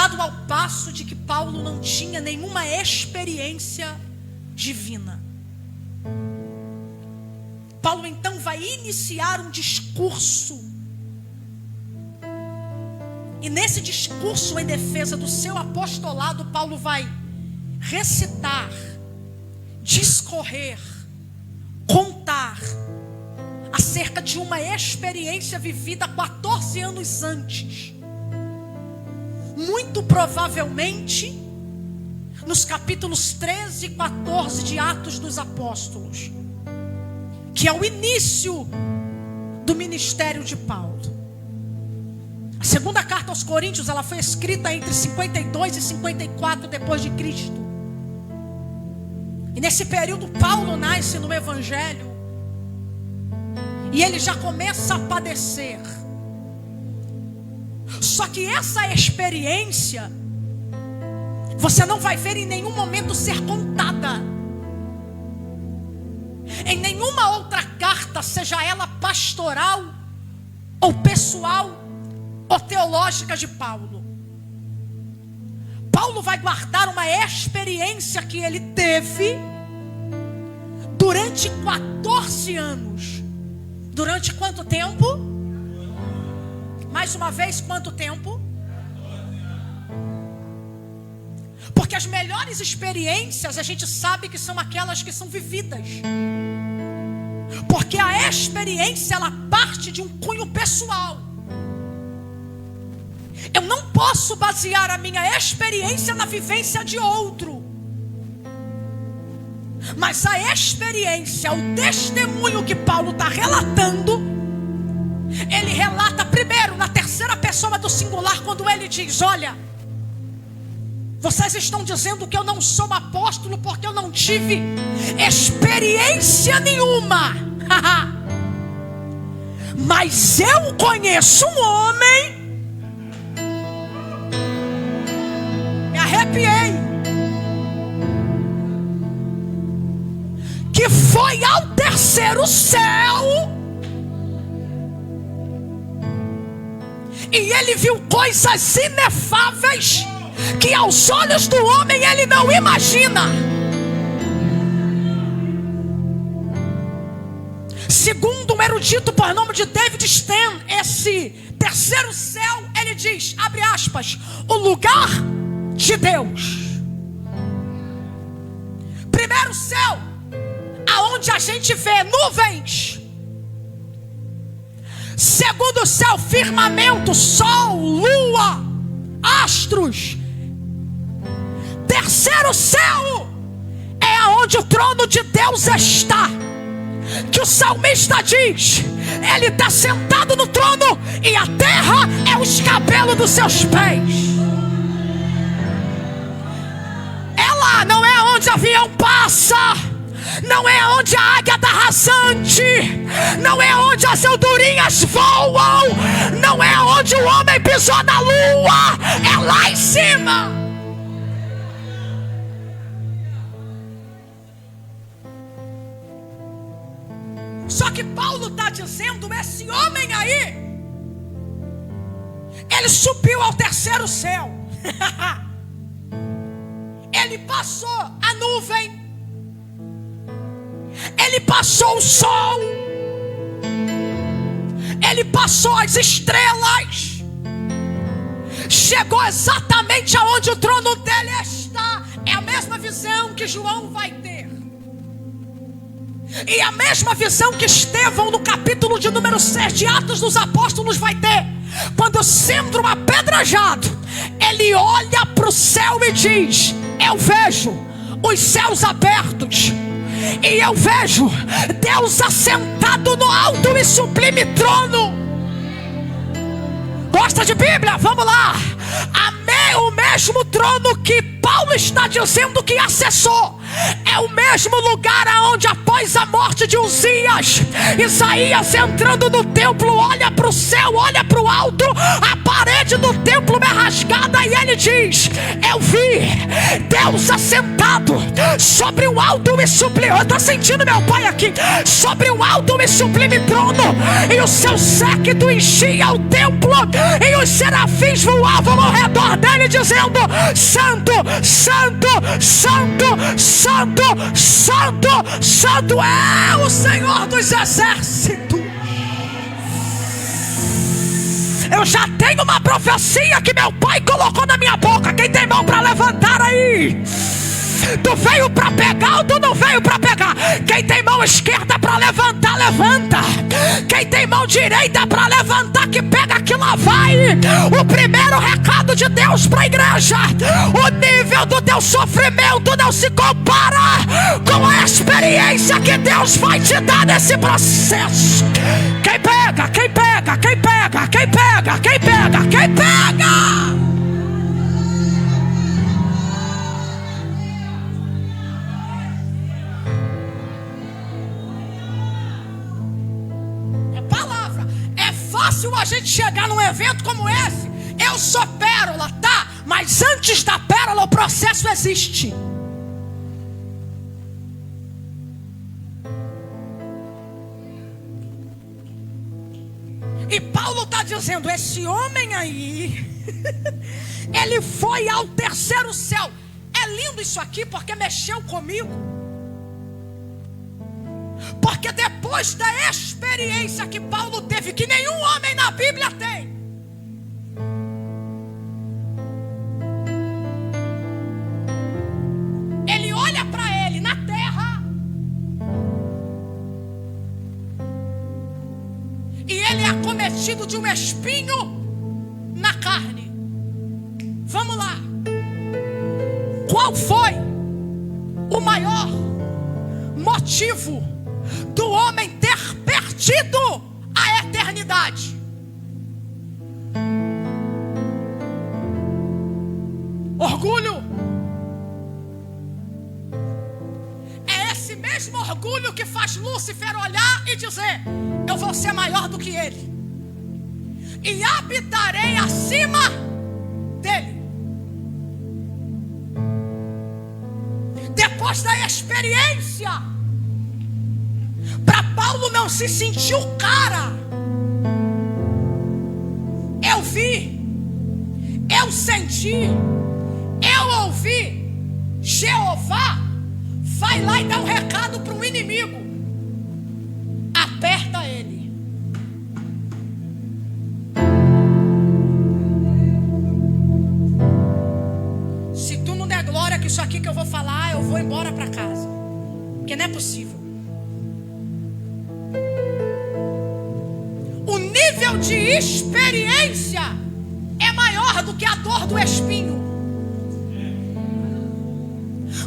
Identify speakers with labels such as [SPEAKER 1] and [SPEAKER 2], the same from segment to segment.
[SPEAKER 1] dado ao passo de que Paulo não tinha nenhuma experiência divina. Paulo então vai iniciar um discurso. E nesse discurso em defesa do seu apostolado, Paulo vai recitar, discorrer, contar acerca de uma experiência vivida 14 anos antes. Muito provavelmente nos capítulos 13 e 14 de Atos dos Apóstolos, que é o início do ministério de Paulo. A segunda carta aos Coríntios, ela foi escrita entre 52 e 54 depois de Cristo. E nesse período Paulo nasce no Evangelho e ele já começa a padecer. Só que essa experiência você não vai ver em nenhum momento ser contada em nenhuma outra carta, seja ela pastoral ou pessoal ou teológica de Paulo. Paulo vai guardar uma experiência que ele teve durante 14 anos. Durante quanto tempo? Mais uma vez, quanto tempo? Porque as melhores experiências a gente sabe que são aquelas que são vividas. Porque a experiência, ela parte de um cunho pessoal. Eu não posso basear a minha experiência na vivência de outro. Mas a experiência, o testemunho que Paulo está relatando, ele relata primeiro na terceira pessoa do singular, quando ele diz: olha, vocês estão dizendo que eu não sou apóstolo porque eu não tive experiência nenhuma. Mas eu conheço um homem. Me arrepiei. Que foi ao terceiro céu. E ele viu coisas inefáveis que aos olhos do homem ele não imagina. Segundo um erudito por nome de David Stan, esse terceiro céu, ele diz, abre aspas, o lugar de Deus. Primeiro céu, aonde a gente vê nuvens. Segundo céu, firmamento, sol, lua, astros. Terceiro céu é aonde o trono de Deus está. Que o salmista diz, ele está sentado no trono e a terra é o escabelo dos seus pés. Ela não é onde avião passa, não é onde a águia dá rasante, não é onde as andorinhas voam, não é onde o homem pisou na lua, é lá em cima. Só que Paulo está dizendo, esse homem aí, ele subiu ao terceiro céu. Ele passou a nuvem, ele passou o sol, ele passou as estrelas, chegou exatamente aonde o trono dele está. É a mesma visão que João vai ter. E a mesma visão que Estevão, no capítulo de número 6 de Atos dos Apóstolos, vai ter. Quando sendo apedrejado, ele olha para o céu e diz: eu vejo os céus abertos, e eu vejo Deus assentado no alto e sublime trono. Gosta de Bíblia? Vamos lá. O mesmo trono que Paulo está dizendo que acessou é o mesmo lugar aonde, após a morte de Uzias, Isaías entrando no templo, olha para o céu, olha para o alto, a parede do templo é rasgada e ele diz: eu vi Deus assentado sobre um alto e sublime. Eu estou sentindo meu pai aqui. Sobre um alto e sublime trono, e o seu séquito enchia o templo, e os serafins voavam ao redor dele Ele dizendo: Santo, Santo, Santo, Santo, Santo, Santo é o Senhor dos exércitos. Eu já tenho uma profecia que meu pai colocou na minha boca. Quem tem mão para levantar aí? Tu veio para pegar ou tu não veio para pegar? Quem tem mão esquerda para levantar, levanta. Quem tem mão direita para levantar, que pega, que lá vai. O primeiro recado de Deus para a igreja: o nível do teu sofrimento não se compara com a experiência que Deus vai te dar nesse processo. Quem pega, quem pega, quem pega, quem pega, quem pega, quem pega. Fácil a gente chegar num evento como esse. Eu sou pérola, tá? Mas antes da pérola o processo existe. E Paulo está dizendo: esse homem aí ele foi ao terceiro céu. É lindo isso aqui porque mexeu comigo. Porque depois da experiência que Paulo teve, que nenhum homem na Bíblia tem, ele olha para ele na terra e ele é acometido de um espinho na carne. Vamos lá. Qual foi o maior motivo do homem ter perdido a eternidade? Orgulho. É esse mesmo orgulho que faz Lúcifer olhar e dizer: eu vou ser maior do que ele e habitarei acima dele. Depois da experiência, para Paulo não se sentir o cara, eu vi, eu senti, eu ouvi. Jeová vai lá e dá um recado para o inimigo: aperta ele. Se tu não der glória que isso aqui que eu vou falar, eu vou embora para casa, porque não é possível. O nível de experiência é maior do que a dor do espinho.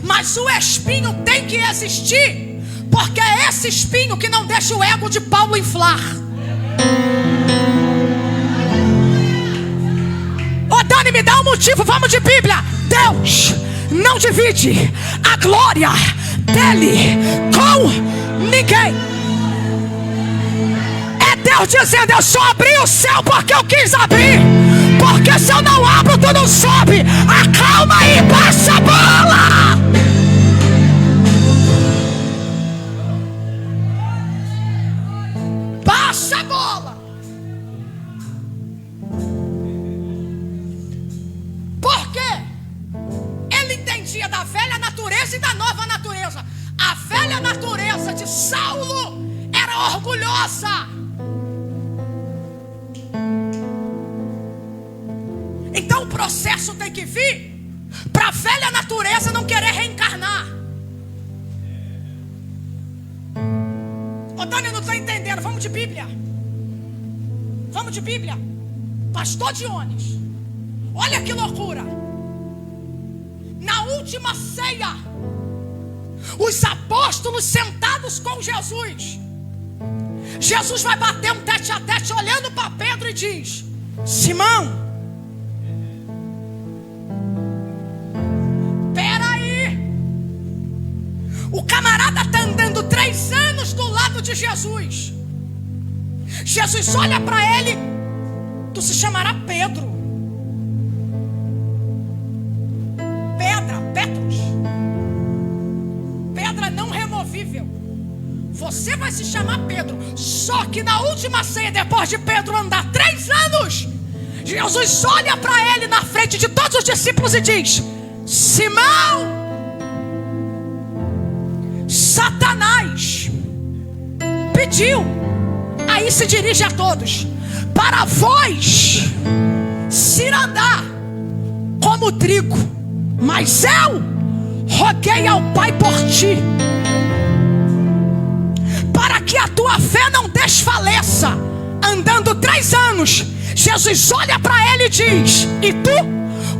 [SPEAKER 1] Mas o espinho tem que existir, porque é esse espinho que não deixa o ego de Paulo inflar. Ô Dani, me dá um motivo, vamos de Bíblia. Deus não divide a glória dele com ninguém. Deus dizendo: eu só abri o céu porque eu quis abrir. Porque se eu não abro, tu não sobe. Acalma aí, baixa a bola. Baixa a bola. Por quê? Ele entendia da velha natureza e da nova natureza. A velha natureza de Saulo era orgulhosa. Então o processo tem que vir para a velha natureza não querer reencarnar. Ô Dani, eu não estou entendendo. Vamos de Bíblia. Vamos de Bíblia. Pastor Dionis, olha que loucura. Na última ceia, os apóstolos sentados com Jesus, Jesus vai bater um tete a tete olhando para Pedro e diz: Simão, o camarada está andando 3 anos do lado de Jesus. Jesus olha para ele: tu se chamará Pedro. Pedra, Petros. Pedra não removível. Você vai se chamar Pedro. Só que na última ceia, depois de Pedro andar 3 anos, Jesus olha para ele na frente de todos os discípulos e diz: Simão, Satanás pediu. Aí se dirige a todos: para vós se andar como trigo, mas eu roguei ao Pai por ti, para que a tua fé não desfaleça. Andando 3 anos, Jesus olha para ele e diz: e tu,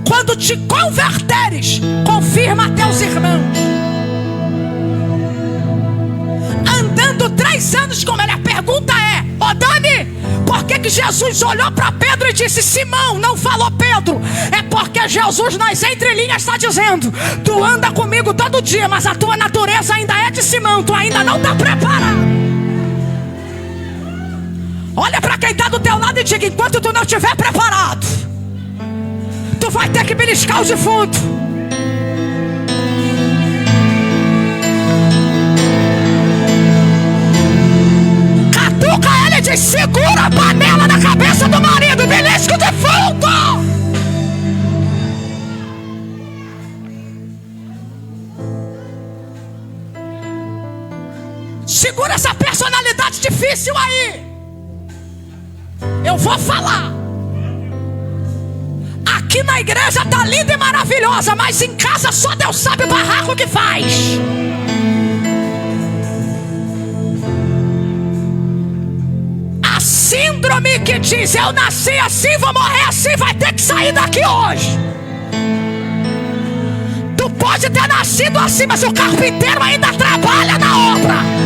[SPEAKER 1] quando te converteres, confirma a teus irmãos. Andando 3 anos com ele. A pergunta é: ó Dani, por que Jesus olhou para Pedro e disse Simão? Não falou Pedro. É porque Jesus nas entrelinhas está dizendo: tu anda comigo todo dia, mas a tua natureza ainda é de Simão. Tu ainda não está preparado. Olha para quem está do teu lado e diga: enquanto tu não estiver preparado, tu vai ter que beliscar o defunto. Catuca ele e diz: segura a panela na cabeça do marido, belisca o defunto. Segura essa personalidade difícil aí. Eu vou falar. Aqui na igreja tá linda e maravilhosa, mas em casa só Deus sabe o barraco que faz. A síndrome que diz: eu nasci assim, vou morrer assim, vai ter que sair daqui hoje. Tu pode ter nascido assim, mas o carpinteiro ainda trabalha na obra.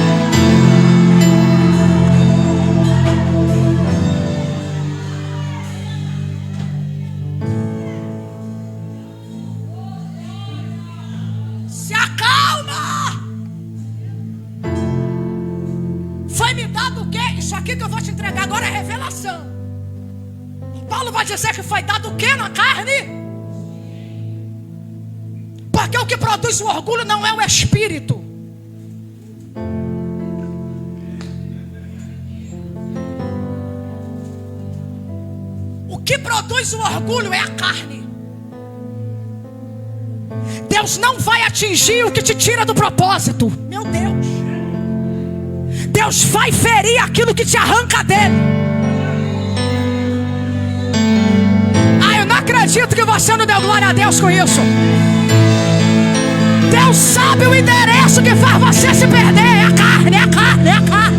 [SPEAKER 1] Que eu vou te entregar agora é revelação. Paulo vai dizer que foi dado o que na carne? Porque o que produz o orgulho não é o espírito. O que produz o orgulho é a carne. Deus não vai atingir o que te tira do propósito. Meu Deus. Deus vai ferir aquilo que te arranca dele. Eu não acredito que você não deu glória a Deus com isso. Deus sabe o endereço que faz você se perder. É a carne, é a carne, é a carne.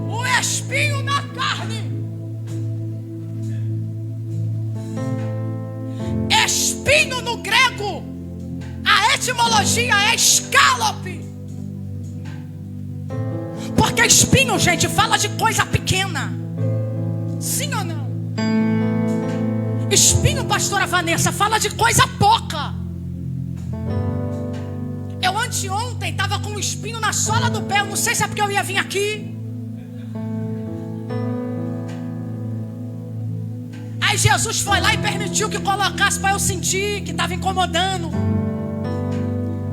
[SPEAKER 1] O espinho na carne. Espinho no grego, a etimologia é escalope. Porque espinho, gente, fala de coisa pequena. Sim ou não? Espinho, pastora Vanessa, fala de coisa pouca. Eu anteontem estava com um espinho na sola do pé. Eu não sei se é porque eu ia vir aqui. Aí Jesus foi lá e permitiu que colocasse para eu sentir que estava incomodando.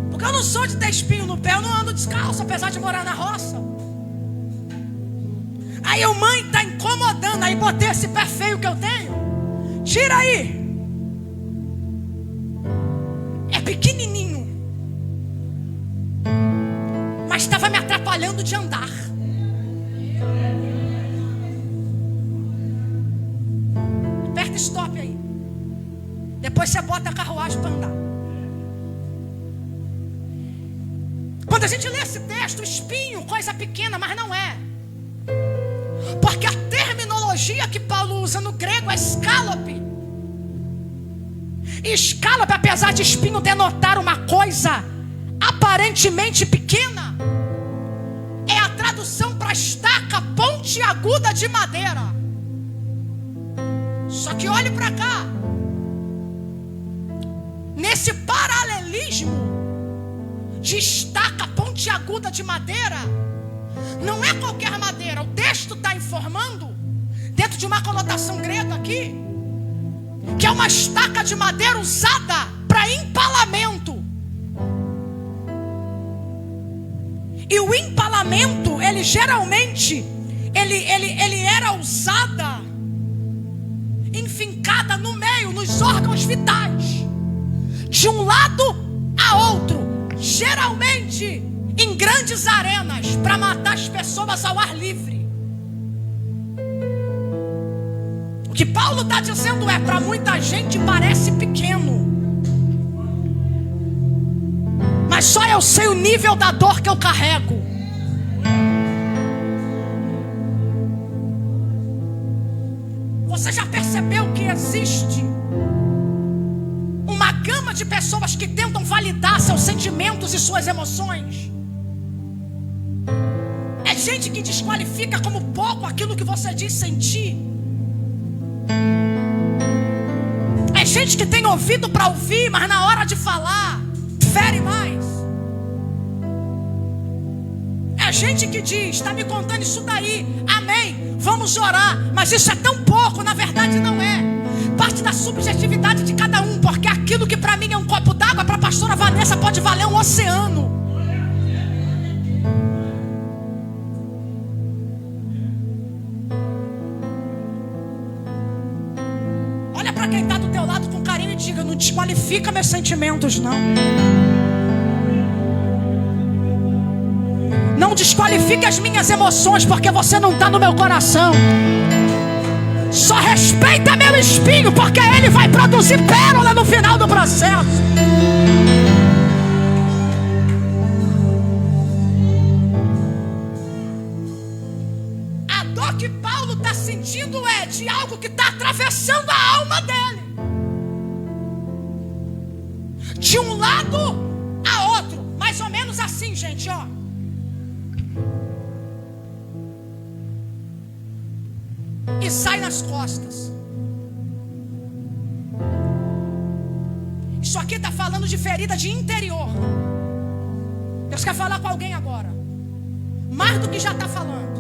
[SPEAKER 1] Porque eu não sou de ter espinho no pé, eu não ando descalço, apesar de morar na roça. Aí eu, mãe, tá incomodando. Aí botei esse pé feio que eu tenho. Tira aí. É pequenininho, mas estava me atrapalhando de andar. Aperta stop aí. Depois você bota a carruagem para andar. Quando a gente lê esse texto, espinho, coisa pequena, mas não é. Porque a terminologia que Paulo usa no grego é escalope. E escalope, apesar de espinho denotar uma coisa aparentemente pequena, é a tradução para estaca pontiaguda de madeira. Só que olhe para cá. Nesse paralelismo de estaca pontiaguda de madeira, não é qualquer madeira. O texto está informando, dentro de uma conotação grega aqui, que é uma estaca de madeira usada para empalamento. E o empalamento, ele ele geralmente, ele era usada, enfincada no meio, nos órgãos vitais, de um lado a outro, geralmente em grandes arenas, para matar as pessoas ao ar livre. O que Paulo está dizendo é: para muita gente parece pequeno, mas só eu sei o nível da dor que eu carrego. Você já percebeu que existe uma gama de pessoas que tentam validar seus sentimentos e suas emoções? É gente que desqualifica como pouco aquilo que você diz sentir. É gente que tem ouvido para ouvir, mas na hora de falar fere mais. É gente que diz: está me contando isso daí, amém, vamos orar, mas isso é tão pouco. Na verdade não é. Parte da subjetividade de cada um, porque aquilo que para mim é um copo d'água, para a pastora Vanessa pode valer um oceano. Olha para quem está do teu lado com carinho e diga: não desqualifica meus sentimentos, não. Não desqualifique as minhas emoções, porque você não está no meu coração. Só respeita meu espinho, porque ele vai produzir pérola no final do processo. A dor que Paulo está sentindo é de algo que está atravessando a alma dele, de um lado a outro, mais ou menos assim, gente, ó. E sai nas costas. Isso aqui está falando de ferida de interior. Deus quer falar com alguém agora, mais do que já está falando.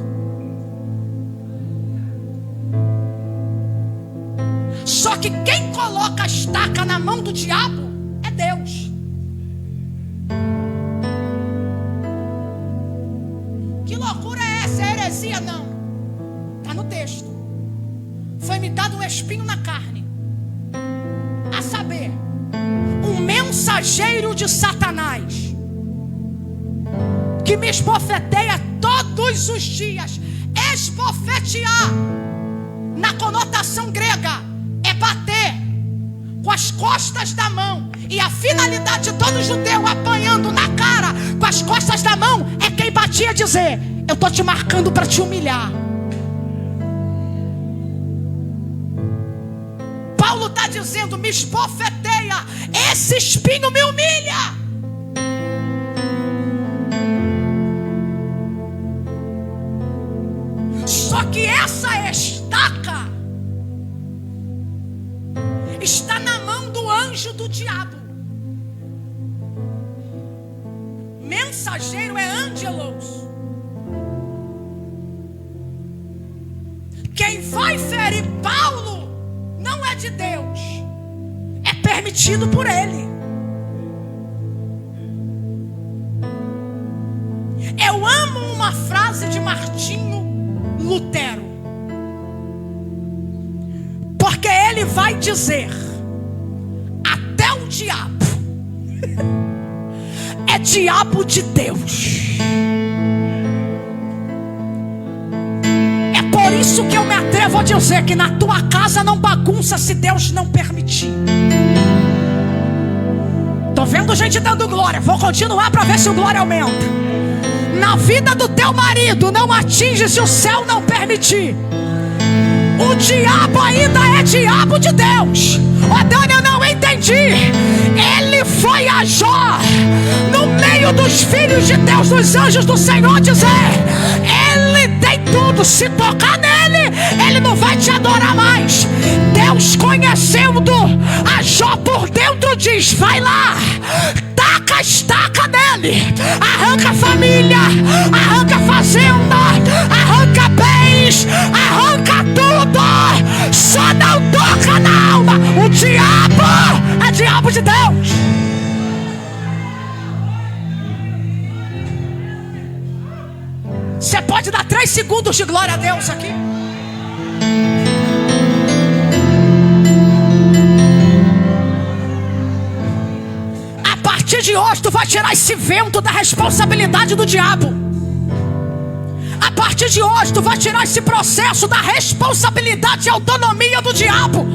[SPEAKER 1] Só que quem coloca a estaca na mão do diabo é Deus. Que loucura é essa? É heresia? Não. Está no texto. Foi-me dado um espinho na carne, a saber, um mensageiro de Satanás, que me esbofeteia todos os dias. Esbofetear, na conotação grega, é bater com as costas da mão. E a finalidade de todo judeu apanhando na cara com as costas da mão é quem batia dizer: eu estou te marcando para te humilhar. Paulo está dizendo: me esbofeteia, esse espinho me humilha. Só que essa estaca está na mão do anjo do diabo. Mensageiro é angelos. Quem vai ferir Paulo não é de Deus, é permitido por ele. Eu amo uma frase de Martinho Lutero, porque ele vai dizer: até o diabo é diabo de Deus. Por isso que eu me atrevo a dizer que na tua casa não bagunça se Deus não permitir. Tô vendo gente dando glória, vou continuar para ver se o glória aumenta. Na vida do teu marido não atinge se o céu não permitir. O diabo ainda é diabo de Deus. Ó Dani, eu não entendi. Ele foi a Jó, no meio dos filhos de Deus, dos anjos do Senhor, dizer: ele tem tudo, se tocar nele, ele não vai te adorar mais. Deus, conhecendo a Jó por dentro, diz: vai lá, taca a estaca nele, arranca a família, arranca a fazenda, arranca bens, arranca tudo, só não toca na alma. O diabo é diabo de Deus. Você pode segundos de glória a Deus aqui. A partir de hoje tu vai tirar esse vento da responsabilidade do diabo. A partir de hoje tu vai tirar esse processo da responsabilidade e autonomia do diabo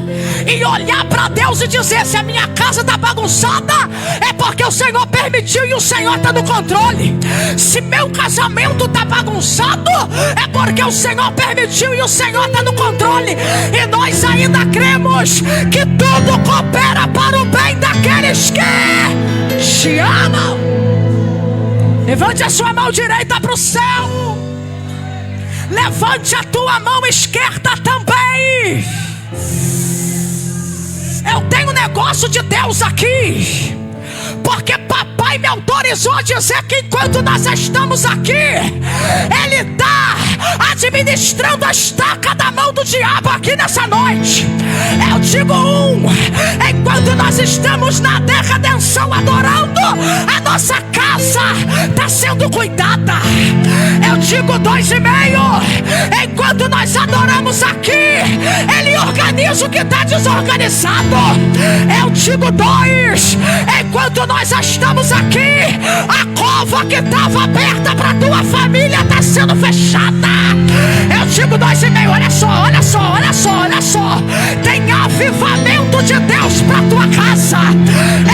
[SPEAKER 1] e olhar para Deus e dizer: se a minha casa está bagunçada, é porque o Senhor permitiu e o Senhor está no controle. Se meu casamento está bagunçado, é porque o Senhor permitiu e o Senhor está no controle. E nós ainda cremos que tudo coopera para o bem daqueles que te amam. Levante a sua mão direita para o céu. Levante a tua mão esquerda também. Eu tenho negócio de Deus aqui, porque papai me autorizou a dizer que enquanto nós estamos aqui, Ele está administrando a estaca da mão do diabo aqui nessa noite. Eu digo enquanto nós estamos na redenção adorando, a nossa casa está sendo cuidada. Eu digo 2,5. Enquanto nós adoramos aqui, Ele organiza o que está desorganizado. Eu digo 2. Enquanto nós estamos aqui, a cova que estava aberta para tua família está sendo fechada. Eu digo 2,5. Olha só, olha só, olha só, olha só. Tem avivamento de Deus para tua casa.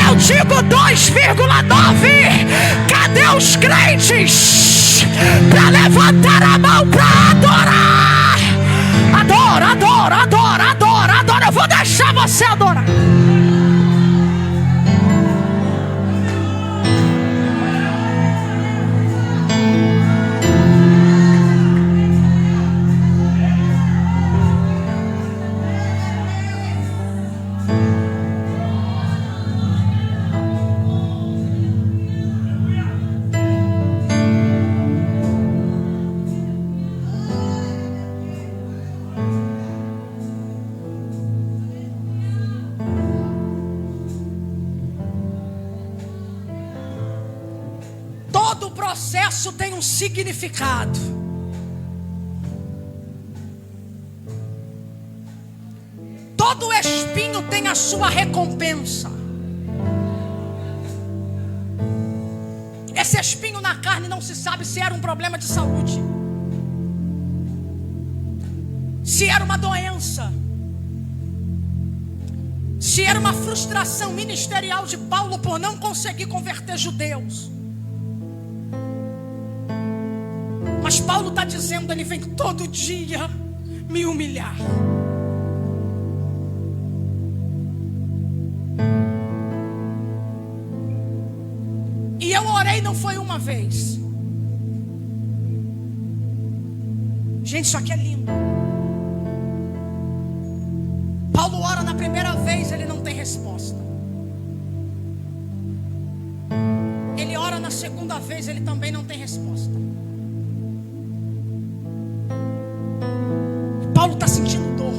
[SPEAKER 1] Eu digo 2,9. Cadê os crentes para levantar a mão para adorar? Adora, adora, adora, adora, adora. Eu vou deixar você adorar. Todo processo tem um significado. Todo espinho tem a sua recompensa. Esse espinho na carne não se sabe se era um problema de saúde, se era uma doença, se era uma frustração ministerial de Paulo por não conseguir converter judeus. Mas Paulo está dizendo: ele vem todo dia me humilhar. E eu orei, não foi uma vez. Gente, isso aqui é lindo. Paulo ora na primeira vez, ele não tem resposta. Ele ora na segunda vez, ele também não tem resposta. Paulo está sentindo dor.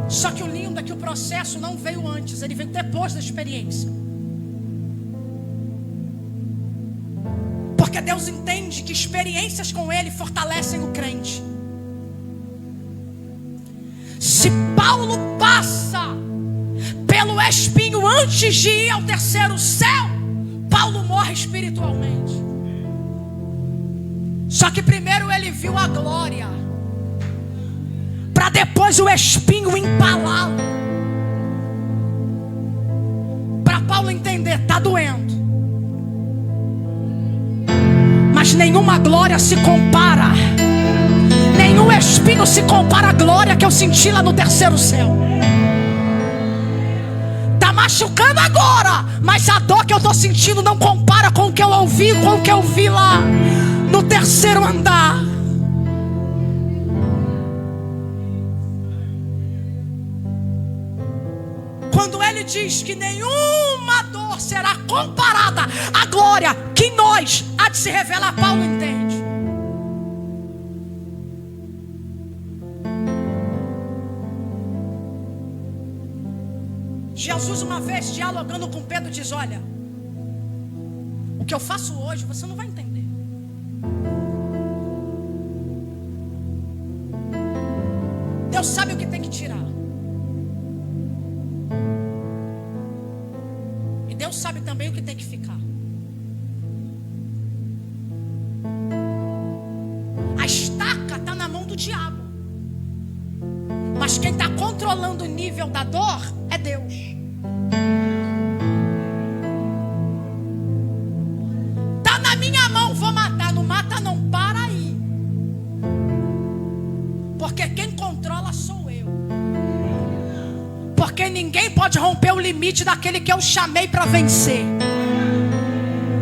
[SPEAKER 1] Só que o lindo é que o processo não veio antes, ele veio depois da experiência. Porque Deus entende que experiências com Ele fortalecem o crente. Se Paulo passa pelo espinho antes de ir ao terceiro céu, Paulo morre espiritualmente. Só que primeiro ele viu a glória, para depois o espinho empalá-lo. Para Paulo entender, está doendo, mas nenhuma glória se compara, nenhum espinho se compara à glória que eu senti lá no terceiro céu. Machucando agora, mas a dor que eu estou sentindo não compara com o que eu ouvi, com o que eu vi lá no terceiro andar. Quando ele diz que nenhuma dor será comparada à glória que em nós há de se revelar, Paulo entende. Jesus uma vez dialogando com Pedro diz: olha, O que eu faço hoje, você não vai entender. Deus sabe o que tem que tirar. E Deus sabe também o que tem que ficar. A estaca está na mão do diabo. Mas quem está controlando o nível da dor é Deus. Está na minha mão, vou matar. Não mata não, para aí. Porque quem controla sou eu. Porque ninguém pode romper o limite daquele que eu chamei para vencer.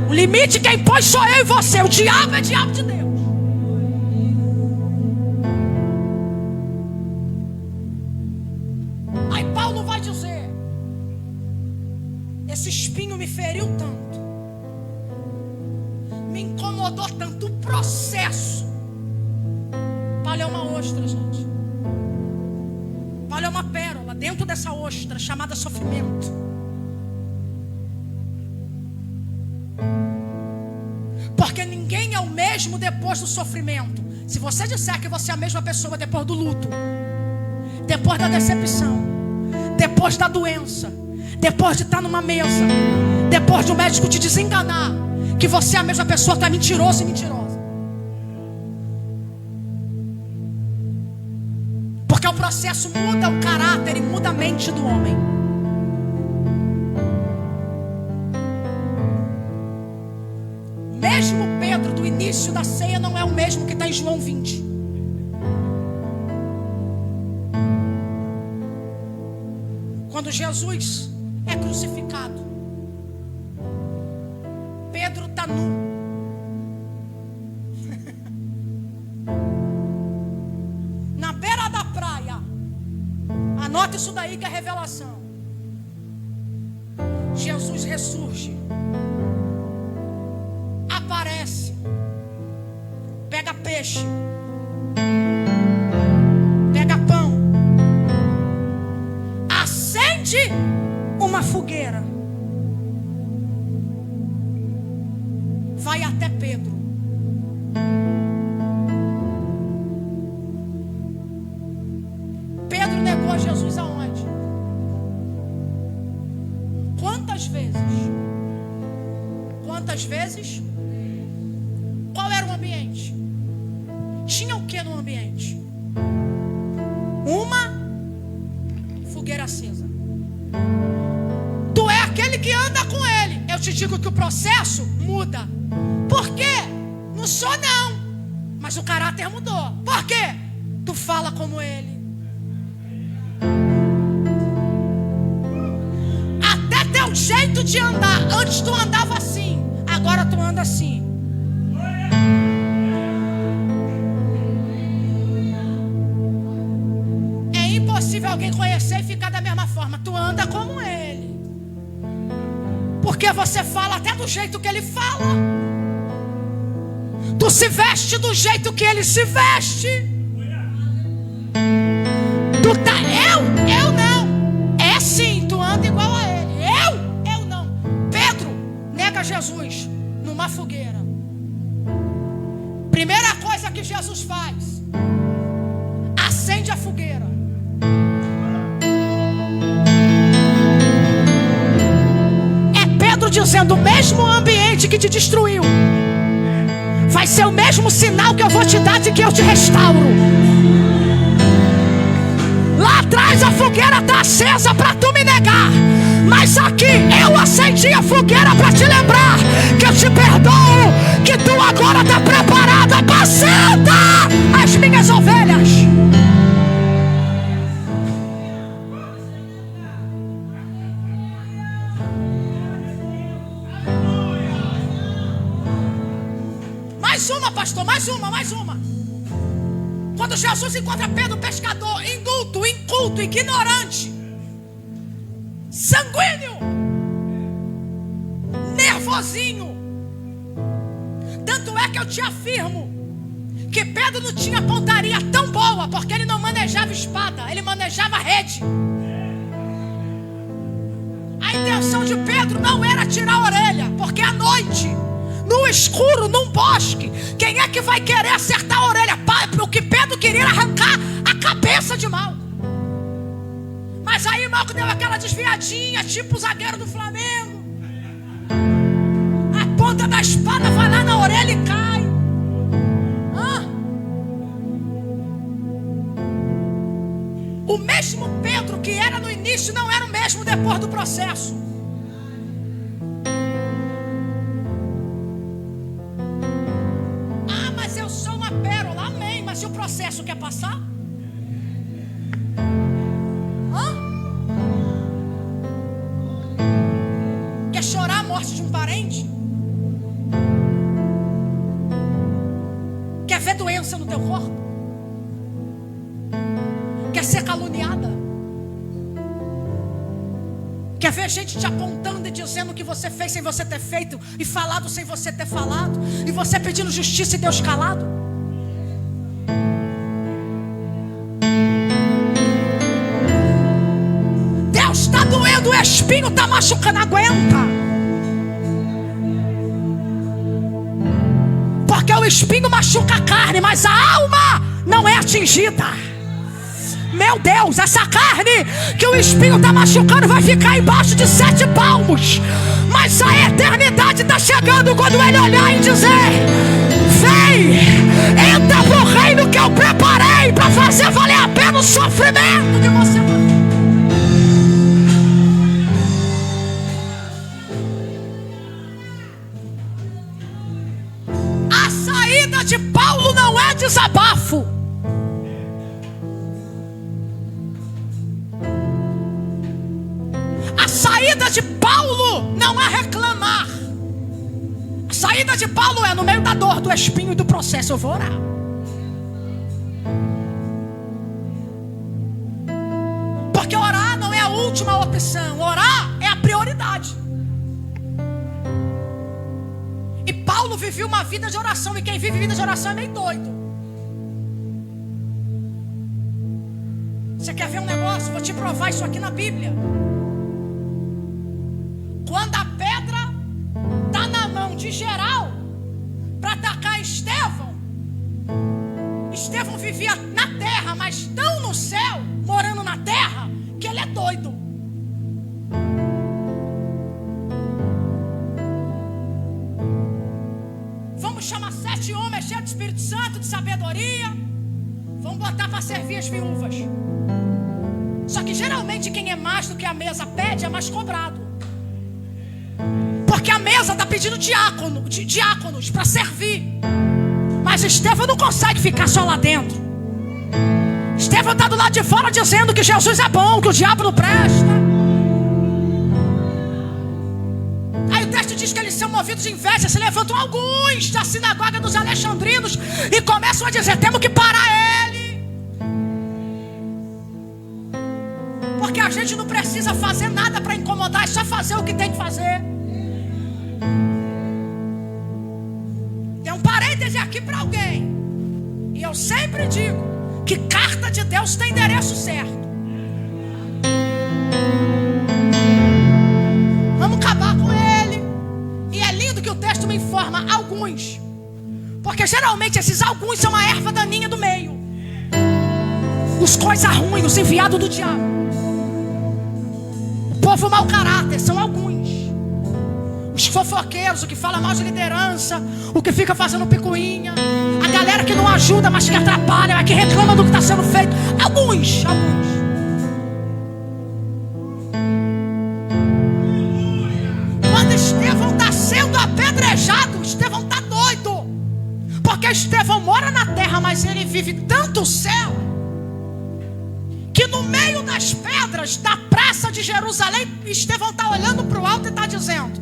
[SPEAKER 1] O limite quem pôs sou eu e você. O diabo é diabo de Deus. Aí Paulo vai dizer: esse espinho me feriu tanto, me incomodou tanto, o processo. Paulo é uma ostra, gente. Paulo é uma pérola dentro dessa ostra chamada sofrimento. Porque ninguém é o mesmo depois do sofrimento. Se você disser que você é a mesma pessoa depois do luto, depois da decepção, depois da doença, depois de estar numa mesa, depois de um médico te desenganar, que você é a mesma pessoa, está mentiroso e mentirosa. Porque o processo muda o caráter e muda a mente do homem. Mesmo Pedro do início da ceia não é o mesmo que está em João 20. Quando Jesus é crucificado, Pedro está nu. Na beira da praia. Anota isso daí que é revelação. Jesus ressurge. Aparece. Pega peixe. Pega pão. Acende uma fogueira. Vai até Pedro. Pedro negou a Jesus aonde? Quantas vezes? Quantas vezes? Qual era o ambiente? Tinha o que no ambiente? Uma fogueira acesa. Tu é aquele que anda com ele. Eu te digo que o processo muda. Por quê? Não sou não. Mas o caráter mudou. Por quê? Tu fala como ele. Até teu jeito de andar. Antes tu andava assim. Agora tu anda assim. É impossível alguém conhecer e ficar da mesma forma. Tu anda como ele. Porque você fala até do jeito que ele fala. Tu se veste do jeito que ele se veste. Tu tá, eu não. É sim, tu anda igual a ele. Eu não. Pedro nega Jesus numa fogueira. Primeira coisa que Jesus faz: acende a fogueira. É Pedro dizendo: o mesmo ambiente que te destruiu vai ser o mesmo sinal que eu vou te dar de que eu te restauro. Lá atrás a fogueira está acesa para tu me negar. Mas aqui eu acendi a fogueira para te lembrar que eu te perdoo, que tu agora está preparado. Apacenta as minhas ovelhas. Mais uma, pastor, mais uma. Quando Jesus encontra Pedro, pescador, indulto, inculto, ignorante, sanguíneo, nervosinho. Tanto é que eu te afirmo que Pedro não tinha pontaria tão boa, porque ele não manejava espada, ele manejava rede. A intenção de Pedro não era tirar a orelha, porque à noite no escuro, num bosque. Quem é que vai querer acertar a orelha? O que Pedro queria era arrancar a cabeça de Malco. Mas aí Malco deu aquela desviadinha, tipo o zagueiro do Flamengo. A ponta da espada vai lá na orelha e cai. O mesmo Pedro que era no início não era o mesmo depois do processo. Ah, mas eu sou uma pérola, amém. Mas e o processo quer passar? Quer chorar a morte de um parente? Quer ver doença no teu corpo? Quer ser caluniada? Quer ver gente te apontando e dizendo o que você fez sem você ter feito, e falado sem você ter falado, e você pedindo justiça e Deus calado? Deus está doendo, o espinho está machucando, aguenta. Porque o espinho machuca a carne, mas a alma não é atingida. Meu Deus, essa carne que o espinho está machucando vai ficar embaixo de 7 palmos. Mas a eternidade está chegando quando ele olhar e dizer: vem, entra pro reino que eu preparei para fazer valer a pena o sofrimento que você vai. A saída de Paulo não é desabafo. A saída de Paulo não é reclamar. A saída de Paulo é no meio da dor, do espinho e do processo. Eu vou orar. Porque orar não é a última opção. Orar é a prioridade. E Paulo viveu uma vida de oração. E quem vive vida de oração é meio doido. Você quer ver um negócio? Vou te provar isso aqui na Bíblia. Quando a pedra está na mão de geral para atacar Estevão, Estevão vivia na terra, mas tão no céu, morando na terra, que ele é doido. Vamos chamar 7 homens cheios de Espírito Santo, de sabedoria. Vamos botar para servir as viúvas. Só que geralmente quem é mais do que a mesa pede é mais cobrado. Porque a mesa está pedindo diáconos para servir. Mas Estevão não consegue ficar só lá dentro. Estevão está do lado de fora dizendo que Jesus é bom, que o diabo não presta. Aí o texto diz que eles são movidos de inveja. Se levantam alguns da sinagoga dos alexandrinos e começam a dizer: temos que parar ele. Porque a gente não precisa fazer nada para incomodar, é só fazer o que tem que fazer. Tem um parêntese aqui para alguém. E eu sempre digo que carta de Deus tem endereço certo. Vamos acabar com ele. E é lindo que o texto me informa alguns. Porque geralmente esses alguns são a erva daninha do meio. Os coisas ruins, os enviados do diabo. O povo mau caráter são alguns. Os fofoqueiros, o que fala mal de liderança, o que fica fazendo picuinha, a galera que não ajuda, mas que atrapalha, que reclama do que está sendo feito. Alguns. Quando Estevão está sendo apedrejado, Estevão está doido. Porque Estevão mora na terra, mas ele vive tanto o céu, que no meio das pedras da praça de Jerusalém, Estevão está olhando para o alto e está dizendo: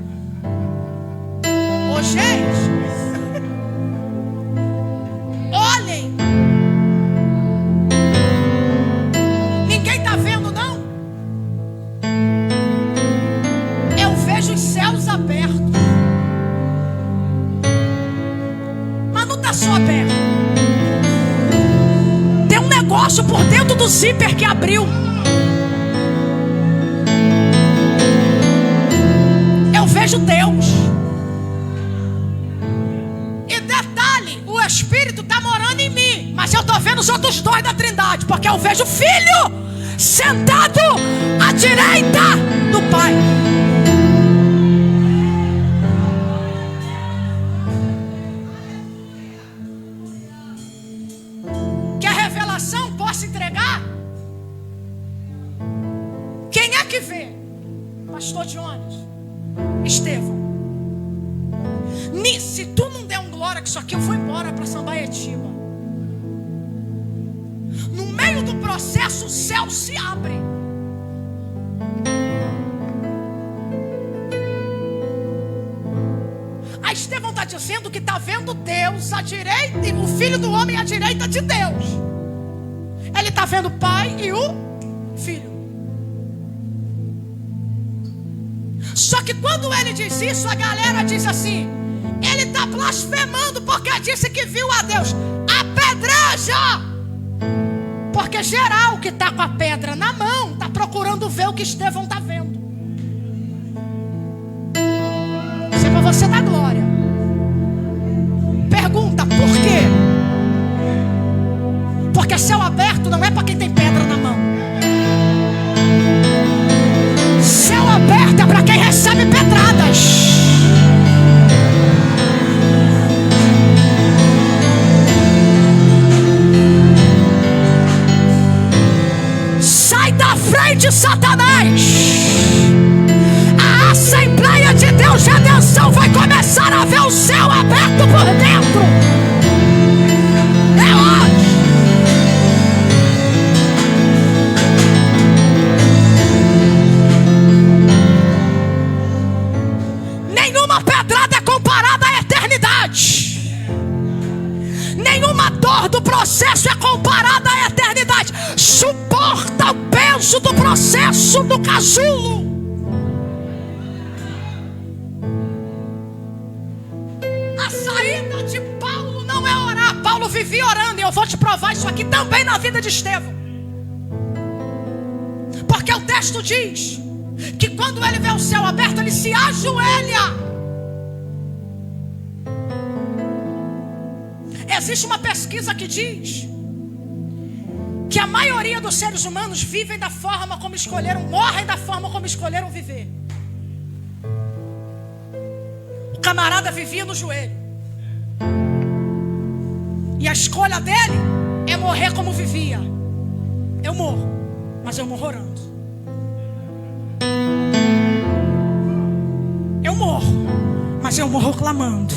[SPEAKER 1] ô gente, olhem, ninguém está vendo não? Eu vejo os céus abertos, mas não está só aberto, tem um negócio por dentro do zíper que abriu. Eu vejo Deus. mas eu estou vendo os outros dois da Trindade, porque eu vejo o Filho sentado à direita do Pai. Que a revelação possa entregar? Quem é que vê? Pastor Jones, Estevão. Se tu não der um glória que isso aqui, eu vou embora para Sambaetiba. No meio do processo o céu se abre. A Estevão está dizendo que está vendo Deus à direita, e o Filho do Homem à direita de Deus. Ele está vendo o Pai e o Filho. Só que quando ele diz isso, a galera diz assim: ele está blasfemando porque disse que viu a Deus. Apedreja! Porque geral que está com a pedra na mão está procurando ver o que Estevão está vendo. Isso é para você dar glória. Pergunta, por quê? Porque céu aberto não é para quem tem pedra na mão. Céu aberto é para quem recebe pedradas. Sai da frente, Satanás. A Assembleia de Deus de Redenção vai começar a ver o céu aberto por dentro. É hoje. Nenhuma pedrada é comparada à eternidade. Nenhuma dor do processo é comparada à eternidade. Suporta o peso do processo do casulo. A saída de Paulo não é orar. Paulo vivia orando, e eu vou te provar isso aqui também na vida de Estevão. Porque o texto diz que quando ele vê o céu aberto, ele se ajoelha. Existe uma pesquisa que diz que a maioria dos seres humanos vivem da forma como escolheram, morrem da forma como escolheram viver. O camarada vivia no joelho, e a escolha dele é morrer como vivia. Eu morro, mas eu morro orando. Eu morro, mas eu morro clamando.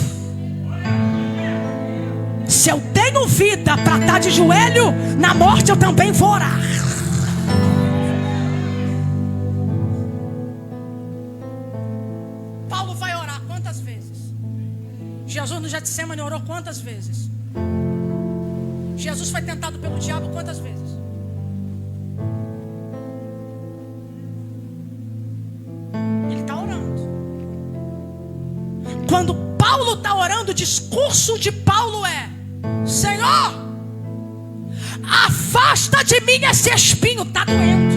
[SPEAKER 1] Se eu tenho vida para estar de joelho, na morte eu também vou orar. Paulo vai orar quantas vezes? Jesus no Getsemane orou quantas vezes? Jesus foi tentado pelo diabo quantas vezes? Ele está orando. Quando Paulo está orando, o discurso de Paulo é: Senhor, afasta de mim esse espinho, está doendo.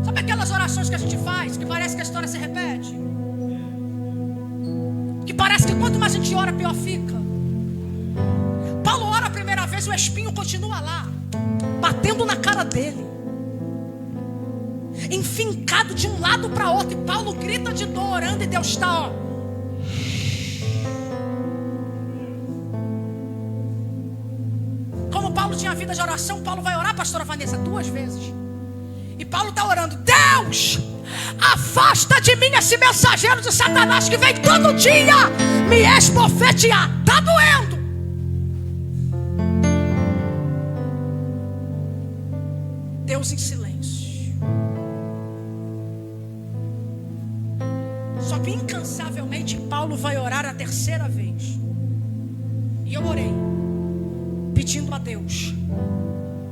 [SPEAKER 1] Sabe aquelas orações que a gente faz, que parece que a história se repete? Que parece que quanto mais a gente ora, pior fica. Paulo ora a primeira vez, o espinho continua lá, batendo na cara dele, enfincado de um lado para outro. E Paulo grita de dor orando, e Deus está, ó. Paulo tinha vida de oração. Paulo vai orar, pastora Vanessa, 2 vezes. E Paulo está orando: Deus, afasta de mim esse mensageiro de Satanás que vem todo dia me esbofetear. Está doendo. Deus em silêncio. Só que incansavelmente Paulo vai orar a 3ª vez. E eu orei pedindo a Deus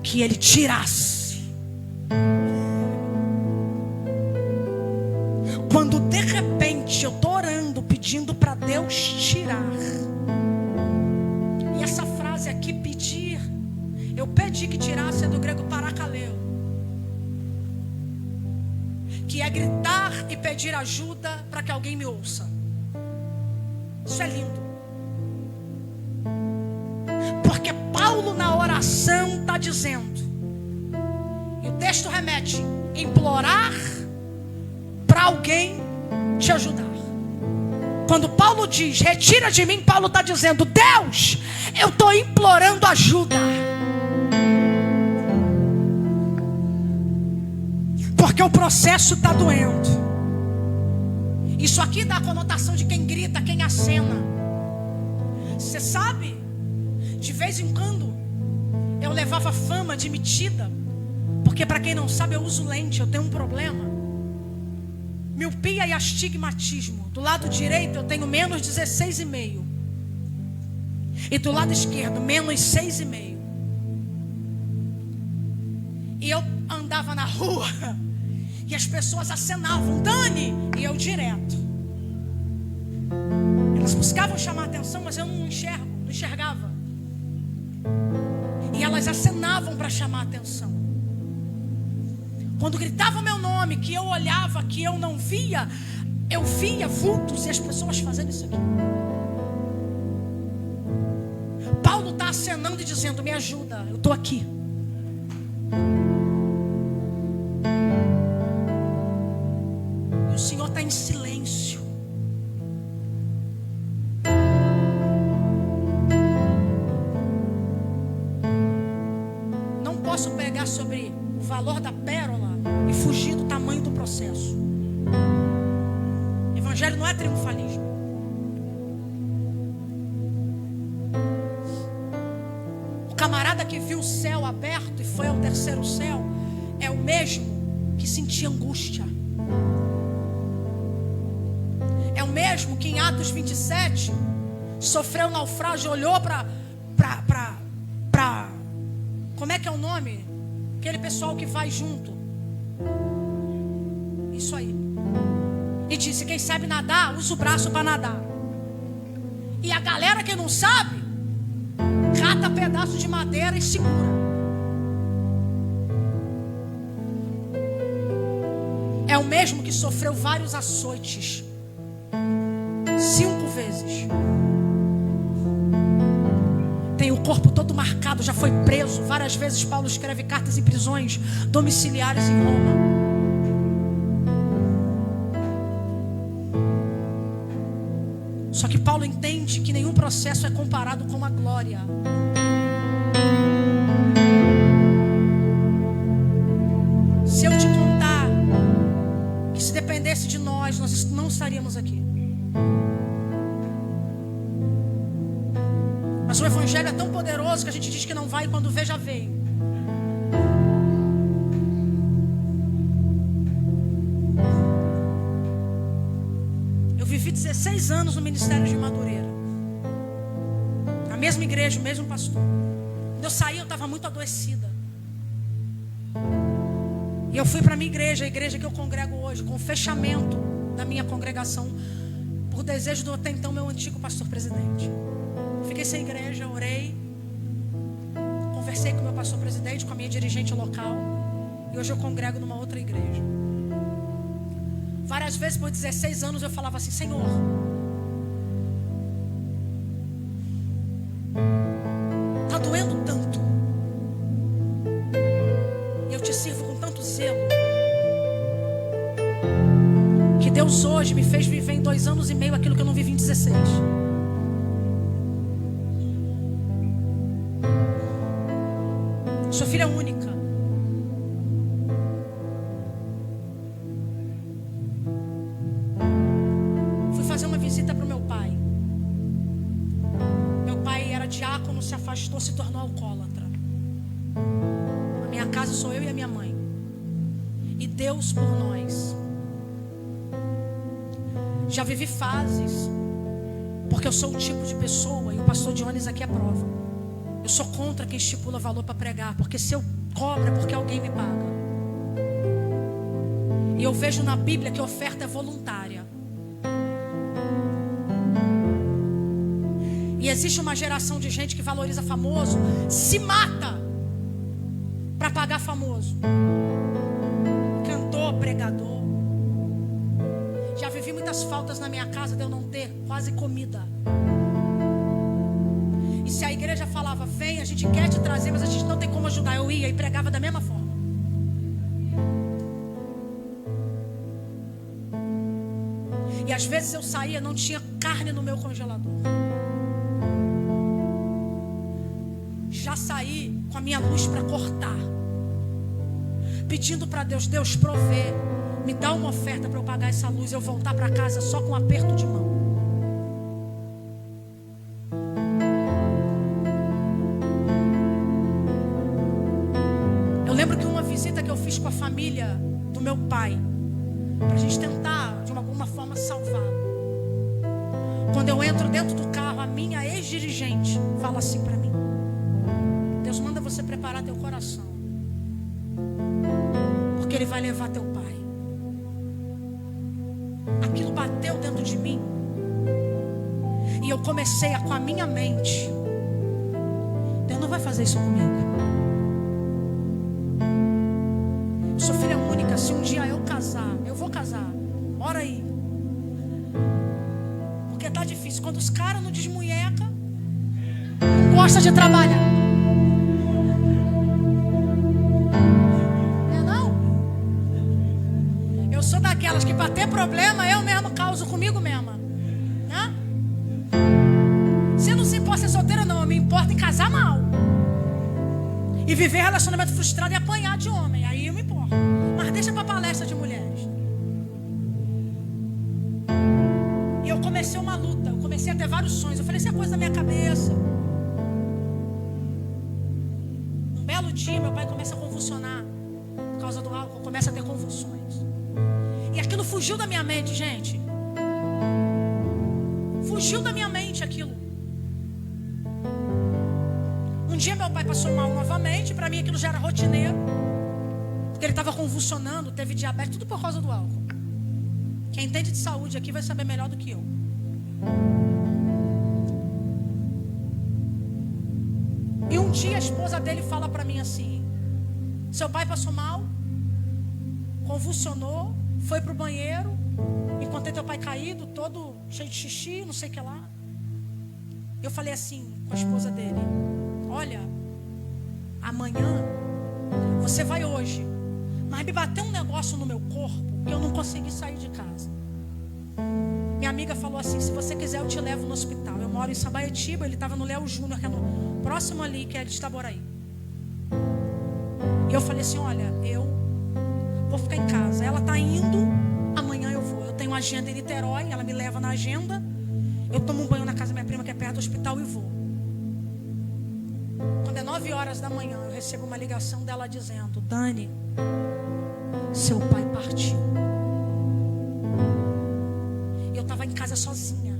[SPEAKER 1] que Ele tirasse. Quando de repente eu estou orando, pedindo para Deus tirar, e essa frase aqui, pedir, eu pedi que tirasse, é do grego parakaleo, que é gritar e pedir ajuda para que alguém me ouça. Isso é lindo. Porque Paulo na oração está dizendo, e o texto remete, implorar para alguém te ajudar. Quando Paulo diz, retira de mim, Paulo está dizendo, Deus, eu estou implorando ajuda. Porque o processo está doendo. Isso aqui dá a conotação de quem grita, quem acena. Você sabe, de vez em quando eu levava fama de metida, porque para quem não sabe eu uso lente, eu tenho um problema, miopia e astigmatismo. Do lado direito eu tenho menos 16,5 e do lado esquerdo menos 6,5. E eu andava na rua e as pessoas acenavam, Dani, e eu direto. Elas buscavam chamar a atenção, mas eu não enxergava. E elas acenavam para chamar a atenção. Quando gritavam meu nome, que eu olhava, que eu não via, eu via vultos e as pessoas fazendo isso aqui. Paulo está acenando e dizendo, me ajuda, eu estou aqui. E o Senhor está em silêncio. Não posso pregar sobre o valor da pérola e fugir do tamanho do processo. Evangelho não é triunfalismo. O camarada que viu o céu aberto e foi ao terceiro céu é o mesmo que sentia angústia. É o mesmo que em Atos 27 sofreu naufrágio, olhou para como é que é o nome? Aquele pessoal que vai junto. Isso aí. E disse, quem sabe nadar, usa o braço para nadar. E a galera que não sabe, cata pedaço de madeira e segura. É o mesmo que sofreu vários açoites, 5 vezes. Tem o corpo todo marcado, já foi preso. Várias vezes Paulo escreve cartas em prisões domiciliares em Roma. Só que Paulo entende que nenhum processo é comparado com a glória. Se eu te contar que se dependesse de nós não estaríamos aqui. Mas o Evangelho é tão poderoso que a gente diz que não vai, e quando vê, já veio. Eu vivi 16 anos no ministério de Madureira. A mesma igreja, o mesmo pastor. Quando eu saí, eu estava muito adoecida. E eu fui para a minha igreja, a igreja que eu congrego hoje, com o fechamento da minha congregação, por desejo do até então meu antigo pastor presidente. Fiquei sem igreja, orei, conversei com o meu pastor presidente, com a minha dirigente local, e hoje eu congrego numa outra igreja. Várias vezes por 16 anos eu falava assim, Senhor, está doendo tanto, e eu te sirvo com tanto zelo, que Deus hoje me fez viver em 2 anos e meio aquilo que eu não vivi em 16. Sou filha única. Fui fazer uma visita para o meu pai. Meu pai era diácono, se afastou, se tornou alcoólatra. A minha casa sou eu e a minha mãe. E Deus por nós. Já vivi fases, porque eu sou o tipo de pessoa, e o pastor Dionis aqui é prova. Eu sou contra quem estipula valor para pregar, porque se eu cobro é porque alguém me paga. E eu vejo na Bíblia que a oferta é voluntária. E existe uma geração de gente que valoriza famoso, se mata para pagar famoso. Cantor, pregador. Já vivi muitas faltas na minha casa de eu não ter quase comida. E se a igreja falava, vem, a gente quer te trazer, mas a gente não tem como ajudar, eu ia e pregava da mesma forma. E às vezes eu saía, não tinha carne no meu congelador. Já saí com a minha luz para cortar, pedindo para Deus, Deus provê, me dá uma oferta para eu pagar essa luz, eu voltar para casa só com um aperto de mão. Eu lembro que uma visita que eu fiz com a família do meu pai, para a gente tentar de alguma forma salvá-lo. Quando eu entro dentro do carro, a minha ex-dirigente fala assim para mim: Deus manda você preparar teu coração, porque Ele vai levar teu pai. Aquilo bateu dentro de mim, e eu comecei com a minha mente: Deus não vai fazer isso comigo. Eu sou filha única. Se um dia eu casar, eu vou casar, ora aí, porque tá difícil. Quando os caras não desmunheca, não gosta de trabalhar. Eu sou daquelas que para ter problema eu mesmo causo comigo mesma, né? Você não se importa ser solteira não, eu me importo em casar mal e viver relacionamento frustrado e apanhar de homem, aí eu me importo. Mas deixa para palestra de mulheres. E eu comecei uma luta, eu comecei a ter vários sonhos. Eu falei, isso é coisa da minha cabeça. Um belo dia meu pai começa a convulsionar por causa do álcool, começa a ter convulsões. E aquilo fugiu da minha mente, gente. Fugiu da minha mente aquilo. Um dia meu pai passou mal novamente. Para mim aquilo já era rotineiro, porque ele estava convulsionando, teve diabetes, tudo por causa do álcool. Quem entende de saúde aqui vai saber melhor do que eu. E um dia a esposa dele fala para mim assim: seu pai passou mal, convulsionou, foi pro banheiro, encontrei teu pai caído, todo cheio de xixi, não sei o que lá. Eu falei assim com a esposa dele: olha, amanhã você vai hoje, mas me bateu um negócio no meu corpo que eu não consegui sair de casa. Minha amiga falou assim: se você quiser eu te levo no hospital. Eu moro em Sabaetiba, ele estava no Léo Júnior, que é no próximo ali, que é de Itaboraí. E eu falei assim: olha, eu vou ficar em casa. Ela está indo, amanhã eu vou. Eu tenho agenda em Niterói, ela me leva na agenda. Eu tomo um banho na casa da minha prima, que é perto do hospital, e vou. Quando é 9 horas da manhã, eu recebo uma ligação dela dizendo: Dani, seu pai partiu. Eu estava em casa sozinha.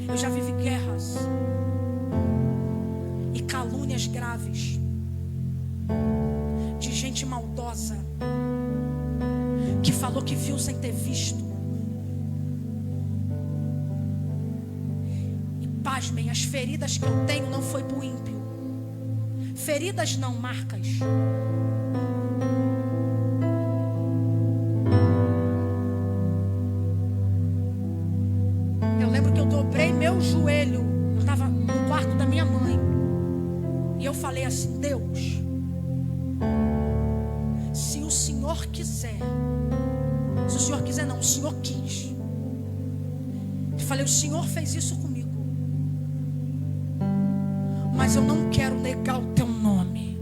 [SPEAKER 1] Eu já vivi guerras e calúnias graves de gente maldosa que falou que viu sem ter visto. E pasmem, as feridas que eu tenho não foi pro ímpio. Feridas não, marcas. Eu lembro que eu dobrei meu joelho. Eu estava no quarto da minha mãe e eu falei assim: Deus, se o Senhor quiser, se o Senhor quiser não, o Senhor quis. Eu falei: o Senhor fez isso comigo, mas eu não quero negar o teu nome.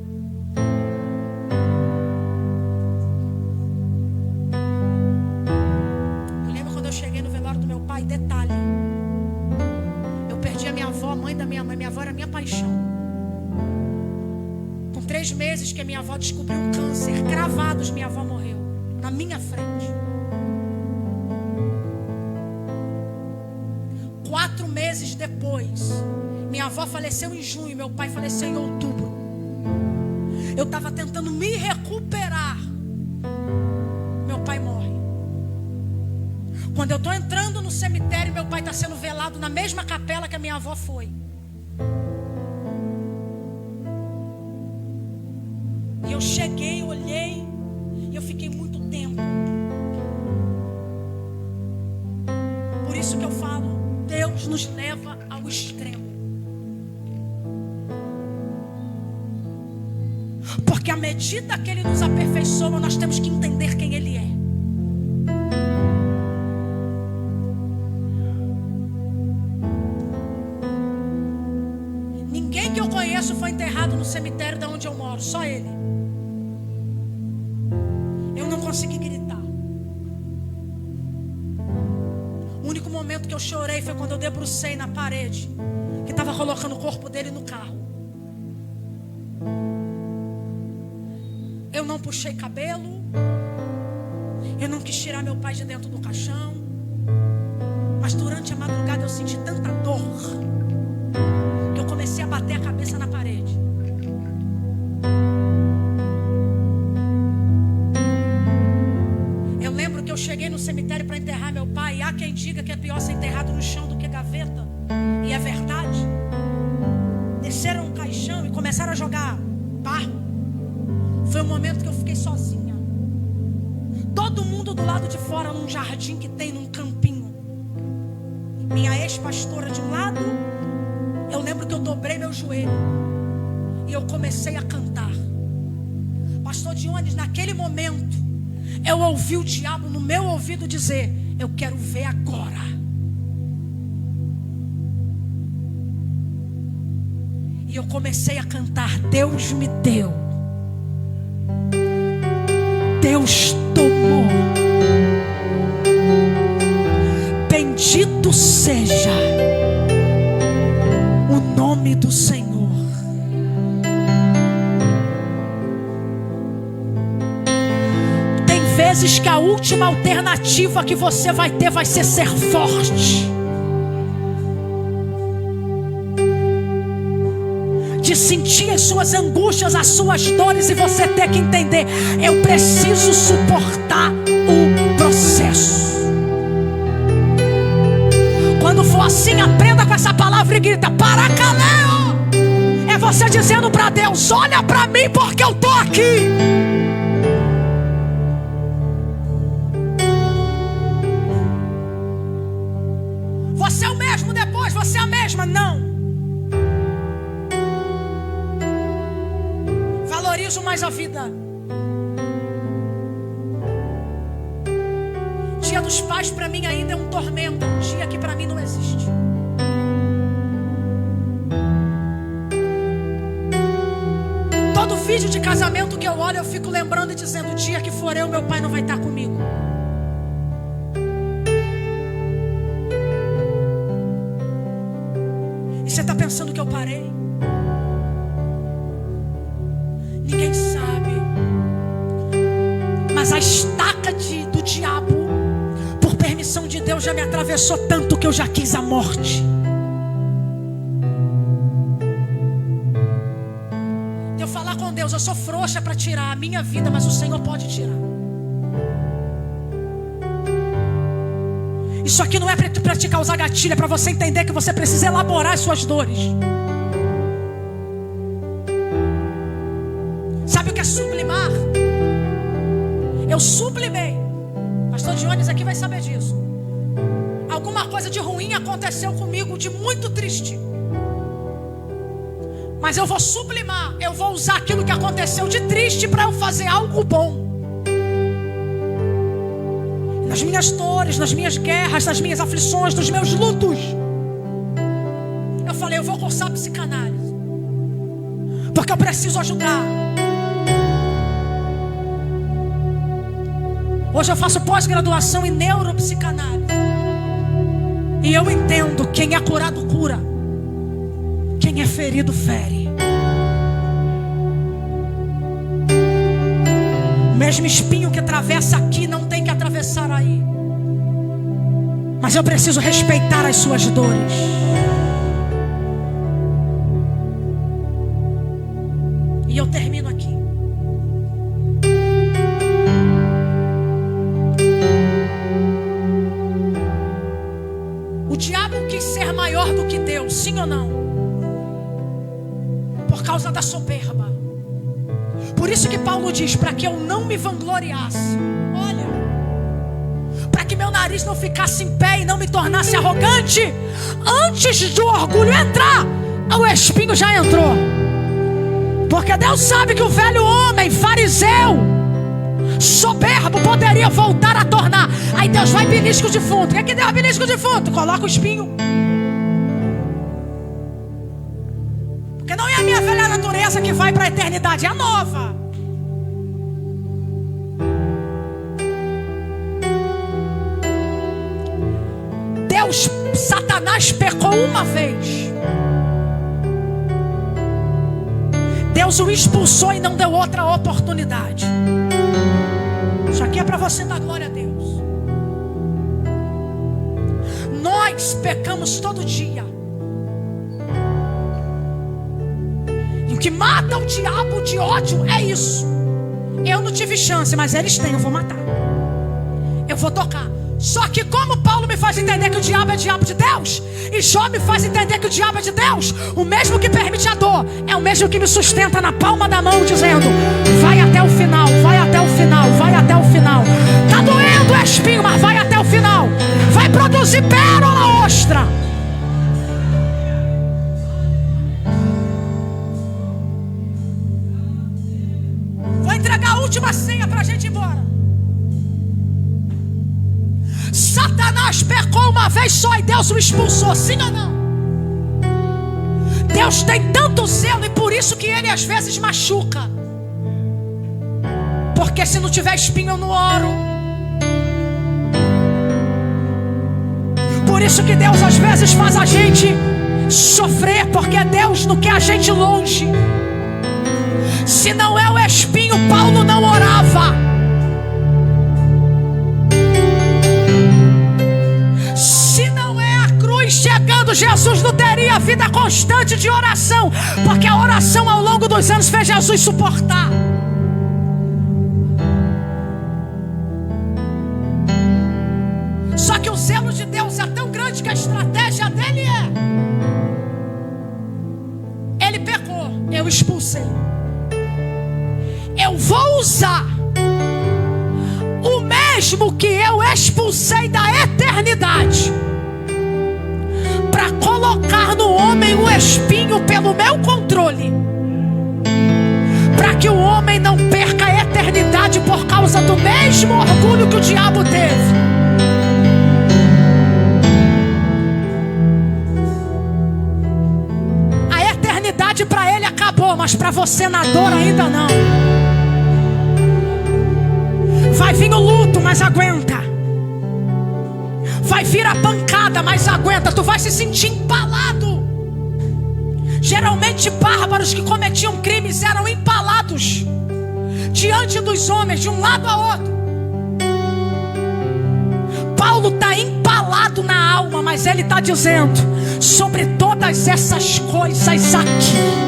[SPEAKER 1] Eu lembro quando eu cheguei no velório do meu pai, detalhe, eu perdi a minha avó, a mãe da minha mãe. Minha avó era minha paixão. Com 3 meses que a minha avó descobriu um câncer, cravados, minha avó morreu na minha frente. 4 meses depois, minha avó faleceu em junho e meu pai faleceu em outubro. Eu estava tentando me recuperar. Meu pai morre. Quando eu estou entrando no cemitério, meu pai está sendo velado na mesma capela que a minha avó foi. E eu cheguei, olhei, e eu fiquei muito tempo. Por isso que eu falo, Deus nos leva ao extremo. Porque à medida que Ele nos aperfeiçoa, nós temos que entender quem Ele é. Ninguém que eu conheço foi enterrado no cemitério de onde eu moro, só Ele. Eu não consegui gritar. O único momento que eu chorei foi quando eu debrucei na parede, que estava colocando o corpo dele no carro. Eu não puxei cabelo, eu não quis tirar meu pai de dentro do caixão, mas durante a madrugada eu senti tanta dor que eu comecei a bater a cabeça na parede. Eu lembro que eu cheguei no cemitério para enterrar meu pai, e há quem diga que é pior ser enterrado no chão do que gaveta, e é verdade. Desceram um caixão e começaram a jogar barro. Foi o momento que eu fiquei sozinha. Todo mundo do lado de fora, num jardim que tem, num campinho. Minha ex-pastora de um lado. Eu lembro que eu dobrei meu joelho e eu comecei a cantar. Pastor Dionis, naquele momento eu ouvi o diabo no meu ouvido dizer: eu quero ver agora. E eu comecei a cantar: Deus me deu, Deus tomou, bendito seja o nome do Senhor. Tem vezes que a última alternativa que você vai ter vai ser forte, de sentir as suas angústias, as suas dores, e você ter que entender: eu preciso suportar o processo. Quando for assim, aprenda com essa palavra e grita: Paracaléu! É você dizendo para Deus: olha para mim porque eu estou aqui. Você é o mesmo depois, você é a mesma? Não. Valorizo mais a vida. Dia dos Pais para mim ainda é um tormento, é um dia que para mim não existe. Todo vídeo de casamento que eu olho, eu fico lembrando e dizendo: o dia que for eu, meu pai não vai estar comigo. E você está pensando que eu parei? Ninguém sabe. Mas a estaca do diabo, por permissão de Deus, já me atravessou tanto que eu já quis a morte. Eu falar com Deus: eu sou frouxa para tirar a minha vida, mas o Senhor pode tirar. Isso aqui não é para te causar gatilho, é para você entender que você precisa elaborar as suas dores. Sabe o que é sublimar? Eu sublimei. Pastor Dionis aqui vai saber disso. Alguma coisa de ruim aconteceu comigo, de muito triste. Mas eu vou sublimar. Eu vou usar aquilo que aconteceu de triste para eu fazer algo bom. Nas minhas dores, nas minhas guerras, nas minhas aflições, nos meus lutos, eu falei: eu vou cursar psicanálise, porque eu preciso ajudar. Hoje eu faço pós-graduação em neuropsicanálise. E eu entendo: quem é curado cura, quem é ferido fere. O mesmo espinho que atravessa aqui não tem que atravessar aí. Mas eu preciso respeitar as suas dores. E eu termino aqui. O diabo quis ser maior do que Deus, sim ou não? Por causa da soberba. Por isso que Paulo diz: para que eu não me vangloriasse. Olha, para que que meu nariz não ficasse em pé e não me tornasse arrogante, antes do orgulho entrar, o espinho já entrou. Porque Deus sabe que o velho homem fariseu, soberbo, poderia voltar a tornar. Aí Deus vai belisco o defunto. O que é que Deus belisco o defunto? Coloca o espinho. Porque não é a minha velha natureza que vai para a eternidade, é a nova. Satanás pecou uma vez. Deus o expulsou e não deu outra oportunidade. Isso aqui é para você dar glória a Deus. Nós pecamos todo dia. E o que mata o diabo de ódio é isso. Eu não tive chance, mas eles têm, eu vou matar. Eu vou tocar. Só que como Paulo me faz entender que o diabo é diabo de Deus, e Jó me faz entender que o diabo é de Deus, o mesmo que permite a dor é o mesmo que me sustenta na palma da mão, dizendo: vai até o final, vai até o final, vai até o final. Tá doendo o espinho, mas vai até o final. Vai produzir pérola, ostra. Vou entregar a última senha pra gente ir embora. Satanás pecou uma vez só e Deus o expulsou, sim ou não? Deus tem tanto zelo e por isso que ele às vezes machuca. Porque se não tiver espinho eu não oro. Por isso que Deus às vezes faz a gente sofrer, porque Deus não quer a gente longe. Se não é o espinho, Paulo não orava. Chegando, Jesus não teria vida constante de oração, porque a oração ao longo dos anos fez Jesus suportar. Só que o zelo de Deus é tão grande que a estratégia dele é: ele pecou, eu expulsei. Eu vou usar o mesmo que eu expulsei da eternidade para colocar no homem o espinho pelo meu controle, para que o homem não perca a eternidade por causa do mesmo orgulho que o diabo teve. A eternidade para ele acabou, mas para você na dor ainda não. Vai vir o luto, mas aguenta. Vai vir a pancada, mas aguenta. Tu vai se sentir empalado. Geralmente bárbaros que cometiam crimes eram empalados diante dos homens, de um lado a outro. Paulo está empalado na alma, mas ele está dizendo: sobre todas essas coisas aqui,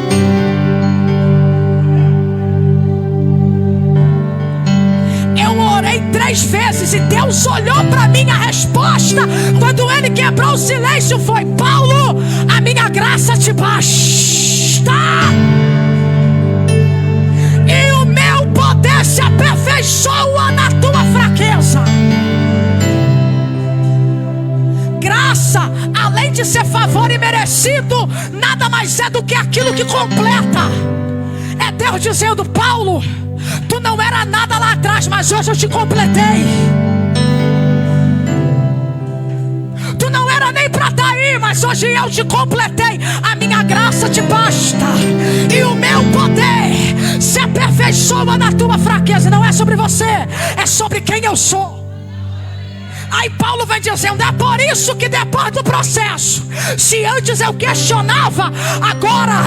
[SPEAKER 1] orei 3 vezes e Deus olhou para mim. A resposta, quando ele quebrou o silêncio, foi: Paulo, a minha graça te basta, e o meu poder se aperfeiçoa na tua fraqueza. Graça, além de ser favor imerecido, nada mais é do que aquilo que completa. É Deus dizendo: Paulo, tu não era nada lá atrás, mas hoje eu te completei. Tu não era nem para estar aí, mas hoje eu te completei. A minha graça te basta, e o meu poder se aperfeiçoa na tua fraqueza. Não é sobre você, é sobre quem eu sou. Aí Paulo vem dizendo: é por isso que depois do processo, se antes eu questionava, agora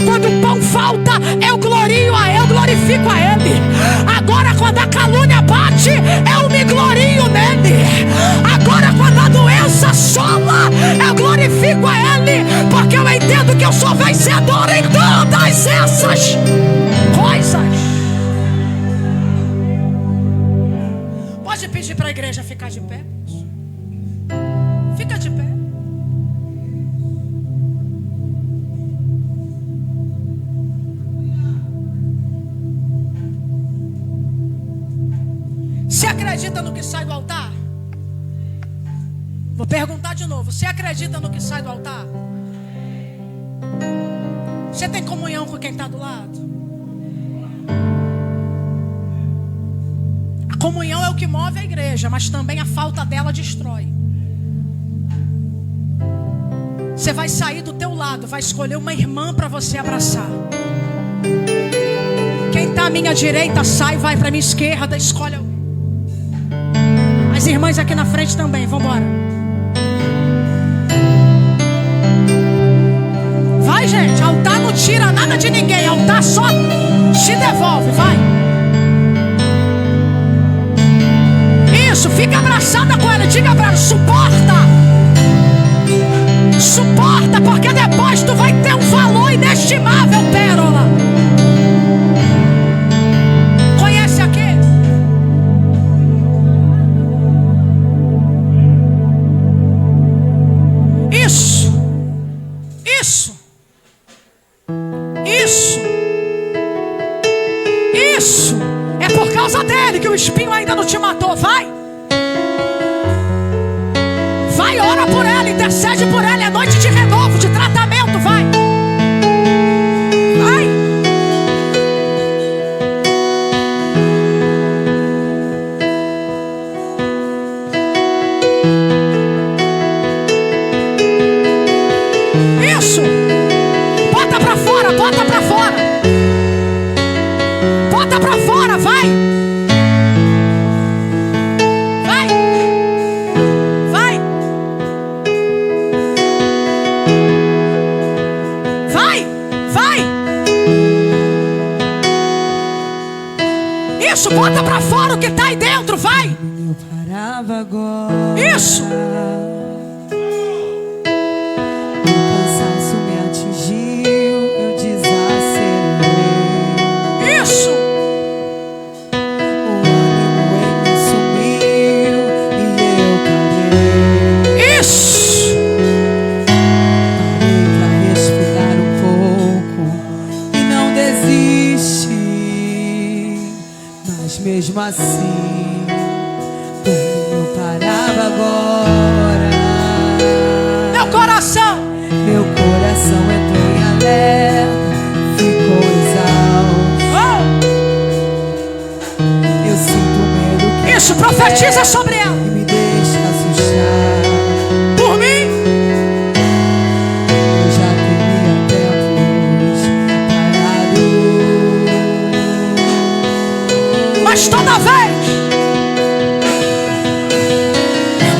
[SPEAKER 1] quando o pão falta, eu glorio a ele, eu glorifico a ele. Agora quando a calúnia bate, eu me glorio nele. Agora quando a doença assola, eu glorifico a ele, porque eu entendo que eu sou vencedor em todas essas coisas. Pode pedir para a igreja ficar de pé? Fica de pé. Você acredita no que sai do altar? Vou perguntar de novo. Você acredita no que sai do altar? Você tem comunhão com quem está do lado? A comunhão é o que move a igreja, mas também a falta dela destrói. Você vai sair do teu lado, vai escolher uma irmã para você abraçar. Quem está à minha direita sai, vai para a minha esquerda, escolhe alguém. As irmãs aqui na frente também, vamos embora. Vai, gente, altar não tira nada de ninguém, altar só te devolve, vai. Isso, fica abraçada com ela, diga para ela, suporta. Suporta, porque depois tu vai ter um valor inestimável, pérola. Conhece aqui? Isso. Isso. Isso. Isso. É por causa dele que o espinho ainda não te matou, vai. Vai, ora por ela, intercede por ela. É noite de renovo, de tratamento, vai. Vai. Isso. Bota pra fora, bota pra fora. Bota pra fora, vai. Bota pra fora o que tá aí dentro, vai.
[SPEAKER 2] Eu parava agora.
[SPEAKER 1] Isso.
[SPEAKER 2] O cansaço me atingiu, eu desacelerei.
[SPEAKER 1] Isso.
[SPEAKER 2] O ânimo em mim sumiu e eu parei.
[SPEAKER 1] Isso.
[SPEAKER 2] Parei pra respirar um pouco e não desiste. Mas mesmo assim, eu parava agora.
[SPEAKER 1] Meu coração
[SPEAKER 2] Entrou em alerta, ficou exausto. Eu sinto medo que
[SPEAKER 1] isso, profetiza sobre ela.
[SPEAKER 2] E me deixa assustar.
[SPEAKER 1] Por mim,
[SPEAKER 2] eu já teria tempos parado.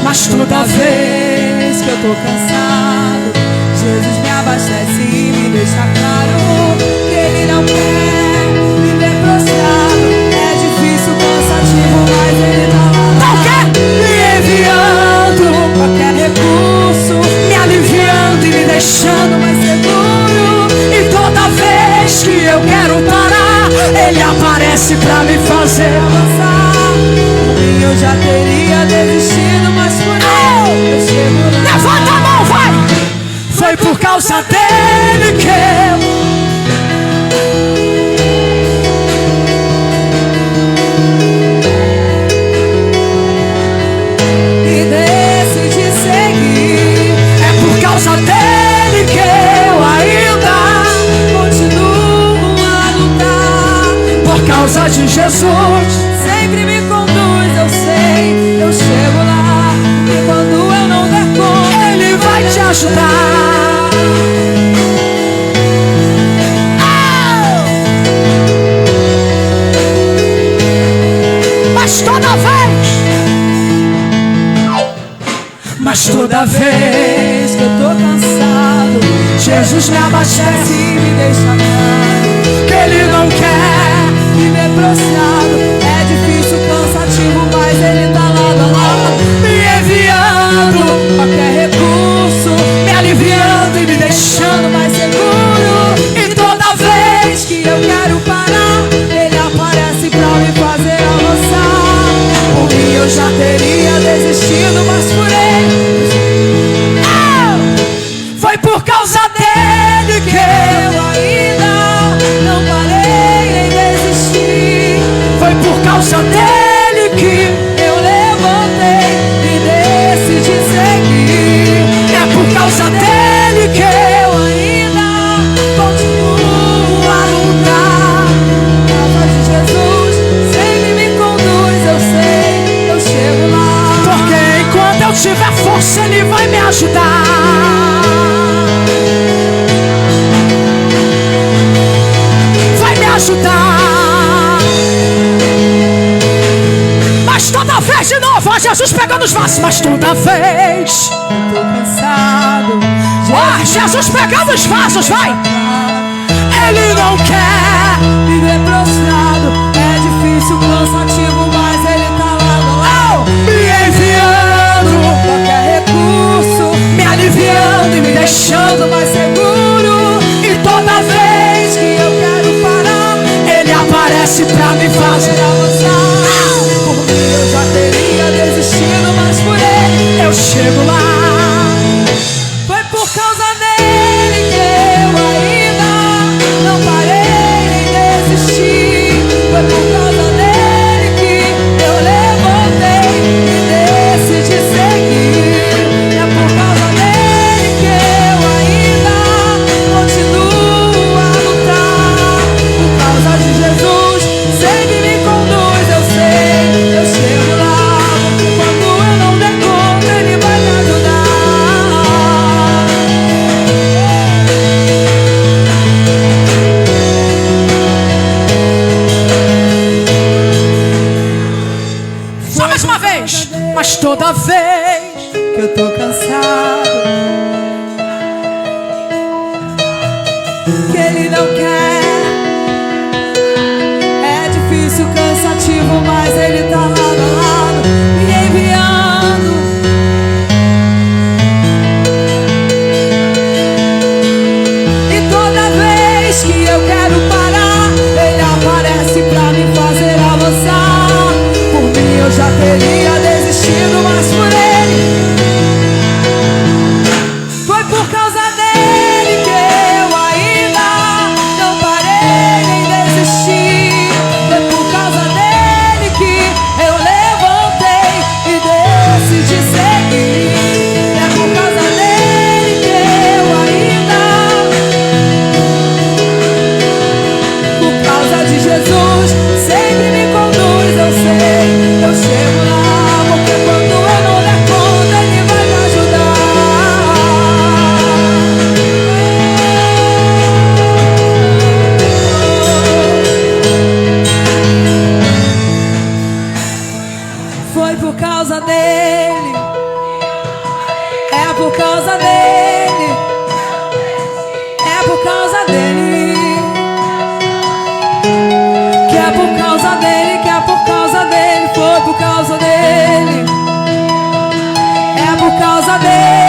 [SPEAKER 1] mas toda vez
[SPEAKER 2] que eu tô cansado, Jesus me abastece e me deixa claro que Ele não quer me ver prostrado. É difícil, cansativo, mas Ele tá lá.
[SPEAKER 1] Não quer
[SPEAKER 2] me enviando qualquer recurso, me aliviando e me deixando mais seguro.
[SPEAKER 1] e toda vez que eu quero parar, ele aparece pra me fazer
[SPEAKER 2] avançar. Por mim eu já teria desistido, mas por Ele eu chego lá.
[SPEAKER 1] Levanta a mão, vai. Foi por causa dele que eu
[SPEAKER 2] decidi seguir.
[SPEAKER 1] é por causa dele que eu ainda
[SPEAKER 2] Continuo a lutar.
[SPEAKER 1] por causa de Jesus.
[SPEAKER 2] Sempre me conduz, eu sei, eu chego lá. E quando eu não der conta,
[SPEAKER 1] Ele vai te ajudar. Mas toda vez
[SPEAKER 2] que eu tô cansado,
[SPEAKER 1] Jesus me abastece
[SPEAKER 2] e me deixa claro
[SPEAKER 1] que Ele não quer.
[SPEAKER 2] me ver prostrado. É difícil, cansativo, mas Ele tá lado a lado,
[SPEAKER 1] Me enviando,
[SPEAKER 2] qualquer recurso,
[SPEAKER 1] me aliviando e me deixando mais seguro. E toda vez
[SPEAKER 2] que eu quero parar, Ele aparece pra me fazer avançar.
[SPEAKER 1] por mim eu já
[SPEAKER 2] Teria desistido, mas por Ele
[SPEAKER 1] foi por causa dele que
[SPEAKER 2] eu ainda não parei em desistir.
[SPEAKER 1] foi por força, Ele vai me ajudar. Vai me ajudar. Mas toda vez de novo, ó, Jesus pegando os vasos. Mas toda vez
[SPEAKER 2] eu tô cansado.
[SPEAKER 1] ó, Jesus pegando os vasos, vai. Ele não quer
[SPEAKER 2] Viver prostrado é difícil, cansativo, mas Ele tá lá do lado,
[SPEAKER 1] me enviando,
[SPEAKER 2] qualquer recurso,
[SPEAKER 1] me aliviando e me deixando
[SPEAKER 2] mais seguro.
[SPEAKER 1] E toda vez
[SPEAKER 2] Que eu quero parar,
[SPEAKER 1] Ele aparece pra me fazer
[SPEAKER 2] avançar. Por mim eu já teria desistido, mas por Ele
[SPEAKER 1] eu chego lá.
[SPEAKER 2] foi por causa dele que eu ainda não parei nem desisti. Foi por causa dele que eu levantei e decidi seguir. É por causa dele que eu ainda continuo a lutar. Por causa de Jesus, sempre me conduz, eu sei, eu chego lá. Porque quando eu não der conta, Ele vai me ajudar.
[SPEAKER 1] Só mais uma vez. Mas toda vez
[SPEAKER 2] Que eu tô cansado, que Ele não quer. É difícil, cansativo, mas Ele tá lado a lado me enviando. E toda vez que eu quero parar, Ele aparece pra me fazer avançar. Por mim eu já teria desistido, mas por Ele foi por causa dele que eu ainda não parei nem desisti. Foi por causa dele que eu levantei e decidi seguir. É por causa dele que eu ainda, por causa de Jesus, sempre me conduz, eu sei, eu chego lá. Porque quando eu não der conta, Ele vai me ajudar. Foi por causa dele, é por causa dele, é por causa dele, que é por causa dele, que é por causa dele, foi por causa dele, é por causa dele.